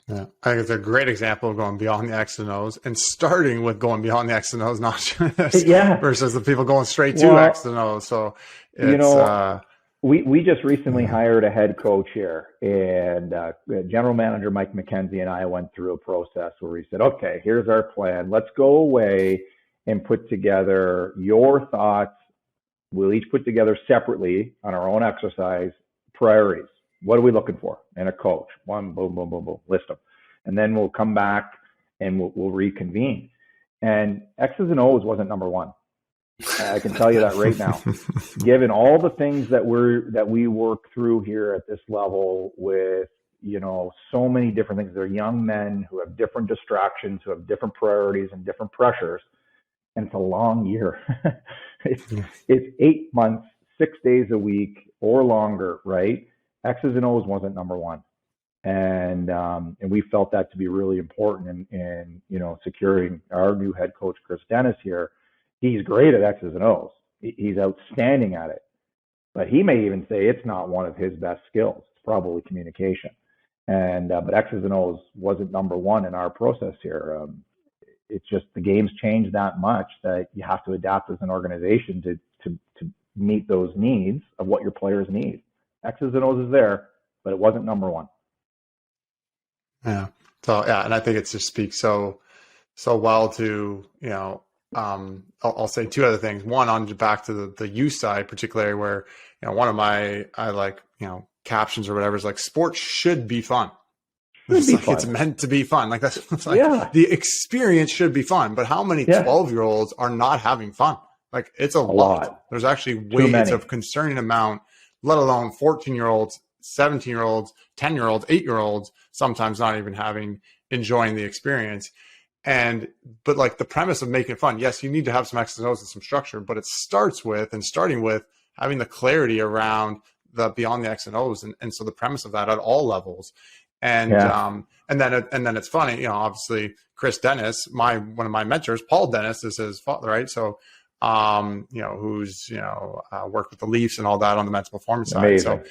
Yeah, I think it's a great example of going beyond the X and O's and starting with going beyond the X and O's, not just versus the people going straight to X and O's. So it's, we just recently hired a head coach here, and general manager Mike McKenzie and I went through a process where we said, okay, here's our plan. Let's go away and put together your thoughts. We'll each put together separately on our own exercise priorities. What are we looking for in a coach? One, boom, boom, boom, boom, list them. And then we'll come back and we'll reconvene. And X's and O's wasn't number one. I can tell you that right now. Given all the things that we work through here at this level with, so many different things. They're young men who have different distractions, who have different priorities and different pressures. And it's a long year. It's 8 months, 6 days a week or longer, right? X's and O's wasn't number one. And we felt that to be really important in securing our new head coach, Chris Dennis here. He's great at X's and O's. He's outstanding at it. But he may even say it's not one of his best skills. It's probably communication. And but X's and O's wasn't number one in our process here. It's just the game's changed that much that you have to adapt as an organization to meet those needs of what your players need. X's and O's is there, but it wasn't number one. Yeah. So yeah, and I think it just speaks so well to, I'll say two other things. One, on back to the youth side, particularly where, one of my, captions or whatever is like, sports should be fun. It's meant to be fun. Like the experience should be fun, but how many 12-year-olds are not having fun? Like it's a lot. There's actually waves of concerning amount, let alone 14-year-olds, 17-year-olds, 10-year-olds, 8-year-olds, sometimes not even enjoying the experience. But like the premise of making it fun, yes, you need to have some X's and O's and some structure, but it starting with having the clarity around the beyond the X and O's. And so the premise of that at all levels. And then it's funny, obviously Chris Dennis, one of my mentors, Paul Dennis is his father, right? So, who's, worked with the Leafs and all that on the mental performance side. So,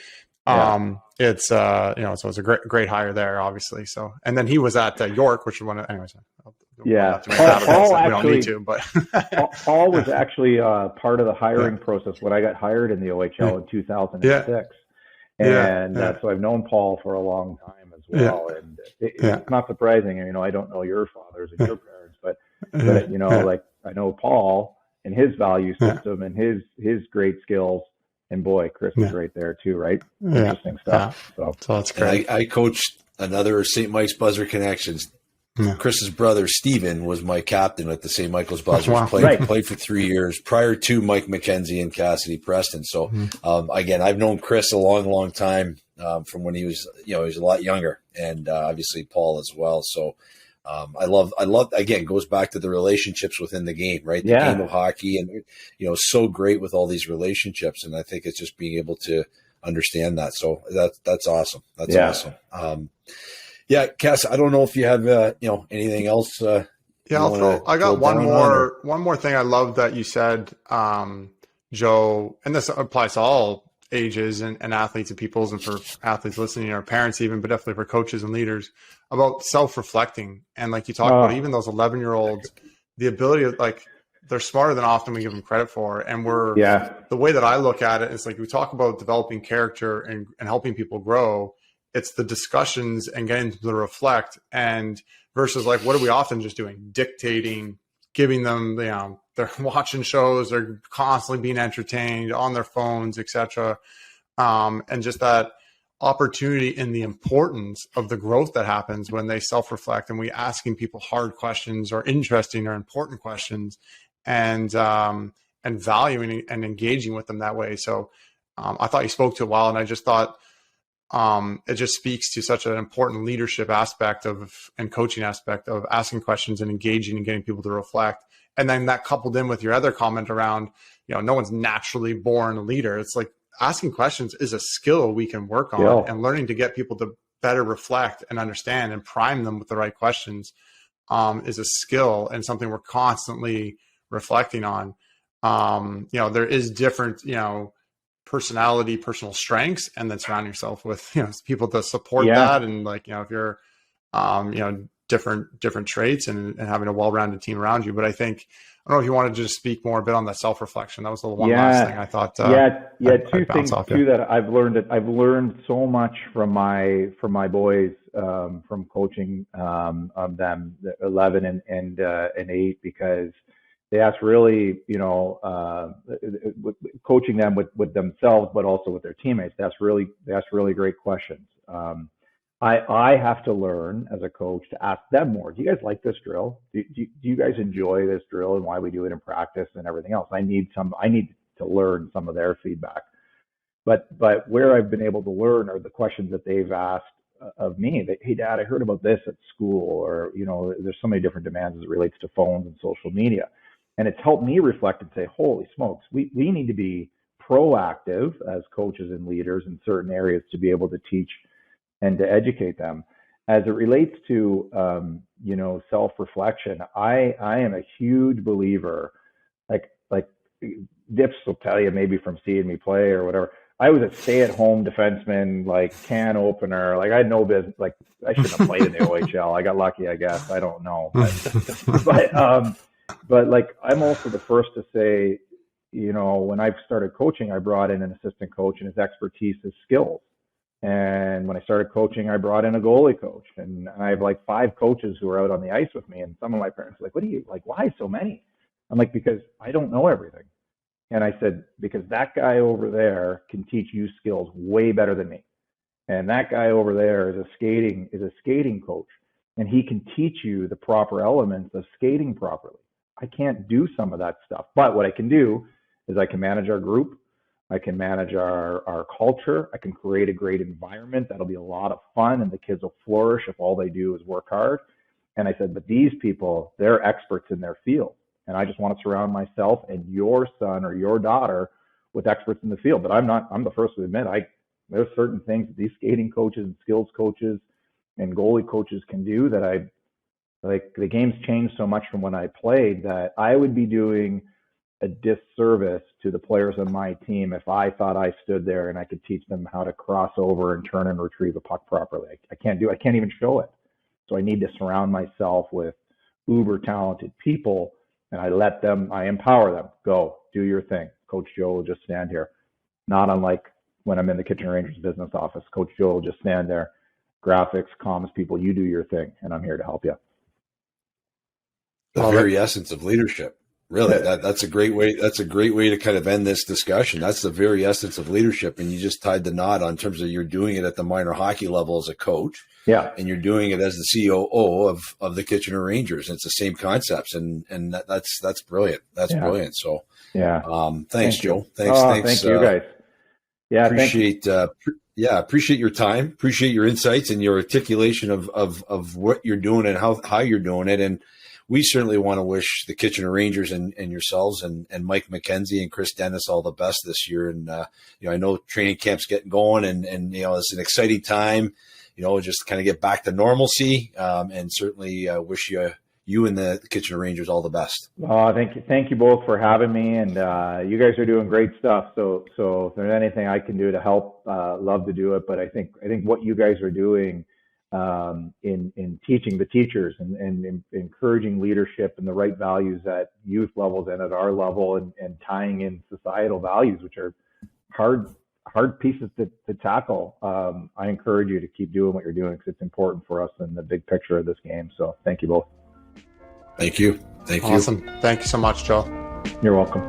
it's, so it's a great hire there, obviously. So, and then he was at York, which is one of, anyways. Paul we don't need to, but Paul was actually part of the hiring process when I got hired in the OHL in 2006. And so I've known Paul for a long time as well. And it's not surprising. I don't know your fathers and your parents, but like I know Paul and his value system and his great skills. And boy, Chris is right there too, right? Interesting stuff. So that's great. I coached another St. Mike's Buzzer Connections. Chris's brother, Steven, was my captain at the St. Michael's Buzzers. Played for 3 years prior to Mike McKenzie and Cassidy Preston. So, again, I've known Chris a long, long time from when he was, he was a lot younger, and obviously Paul as well. So, I love, again, goes back to the relationships within the game, right? The game of hockey, and, so great with all these relationships. And I think it's just being able to understand that. So that's awesome. That's awesome. Yeah, Cass, I don't know if you have anything else. I got one more thing I love that you said, Joe, and this applies to all ages and athletes and peoples, and for athletes listening, our parents even, but definitely for coaches and leaders, about self-reflecting. And like you talked about, even those 11-year-olds, the ability of they're smarter than often we give them credit for. And the way that I look at it is like, we talk about developing character and helping people grow. It's the discussions and getting them to reflect, and versus like, what are we often just doing? Dictating, giving them, they're watching shows, they're constantly being entertained on their phones, etc. And just that opportunity and the importance of the growth that happens when they self-reflect, and we asking people hard questions or interesting or important questions, and valuing and engaging with them that way. So I thought you spoke to it well, and I just thought, it just speaks to such an important leadership aspect and coaching aspect of asking questions and engaging and getting people to reflect. And then that coupled in with your other comment around, no one's naturally born a leader. It's like asking questions is a skill we can work on, and learning to get people to better reflect and understand and prime them with the right questions is a skill and something we're constantly reflecting on. There is different, personality, personal strengths, and then surround yourself with, people to support that. And if you're, different traits and having a well-rounded team around you. But I think, I don't know if you wanted to just speak more a bit on that self-reflection. That was the one last thing I thought. Two things too that I've learned. I've learned so much from my boys, from coaching of them, 11 and 8, because they ask really, coaching them with themselves, but also with their teammates. They ask really great questions. I have to learn as a coach to ask them more. Do you guys like this drill? Do you guys enjoy this drill and why we do it in practice and everything else? I need to learn some of their feedback. But where I've been able to learn are the questions that they've asked of me. That, hey, Dad, I heard about this at school, or there's so many different demands as it relates to phones and social media, and it's helped me reflect and say, holy smokes, we need to be proactive as coaches and leaders in certain areas to be able to teach and to educate them. As it relates to, self-reflection, I am a huge believer, like Dips will tell you maybe from seeing me play or whatever. I was a stay-at-home defenseman, like can opener. Like I had no business. Like I shouldn't have played in the OHL. I got lucky, I guess. I don't know. But like I'm also the first to say, when I started coaching, I brought in an assistant coach, and his expertise is skills. And when I started coaching, I brought in a goalie coach, and I have like 5 coaches who are out on the ice with me. And some of my parents are like, why so many? I'm like, because I don't know everything. And I said, because that guy over there can teach you skills way better than me. And that guy over there is a skating coach, and he can teach you the proper elements of skating properly. I can't do some of that stuff, but what I can do is I can manage our group. I can manage our culture. I can create a great environment that'll be a lot of fun, and the kids will flourish if all they do is work hard. And I said, but these people, they're experts in their field. And I just want to surround myself and your son or your daughter with experts in the field. But I'm the first to admit, there's certain things that these skating coaches and skills coaches and goalie coaches can do that the game's changed so much from when I played that I would be doing a disservice to the players on my team if I thought I stood there and I could teach them how to cross over and turn and retrieve a puck properly. I can't even show it. So I need to surround myself with uber talented people, and I empower them. Go, do your thing. Coach Joe will just stand here. Not unlike when I'm in the Kitchener Rangers business office. Coach Joe will just stand there. Graphics, comms people, you do your thing, and I'm here to help you. The very essence of leadership. Really, that's a great way. That's a great way to kind of end this discussion. That's the very essence of leadership, and you just tied the knot on terms of you're doing it at the minor hockey level as a coach, and you're doing it as the COO of the Kitchener Rangers. And it's the same concepts, and that's brilliant. That's brilliant. So, thanks, Joe. Thanks. Thank you, guys. Appreciate your time. Appreciate your insights and your articulation of what you're doing and how you're doing it. And we certainly want to wish the Kitchener Rangers and yourselves and Mike McKenzie and Chris Dennis all the best this year. And, I know training camp's getting going and it's an exciting time, just kind of get back to normalcy. And certainly wish you and the Kitchener Rangers all the best. Thank you both for having me. And you guys are doing great stuff. So if there's anything I can do to help, love to do it. But I think what you guys are doing in teaching the teachers and encouraging leadership and the right values at youth levels and at our level and tying in societal values, which are hard pieces to tackle. I encourage you to keep doing what you're doing because it's important for us in the big picture of this game. So thank you both. Thank you. Awesome. Thank you so much, Joe. You're welcome.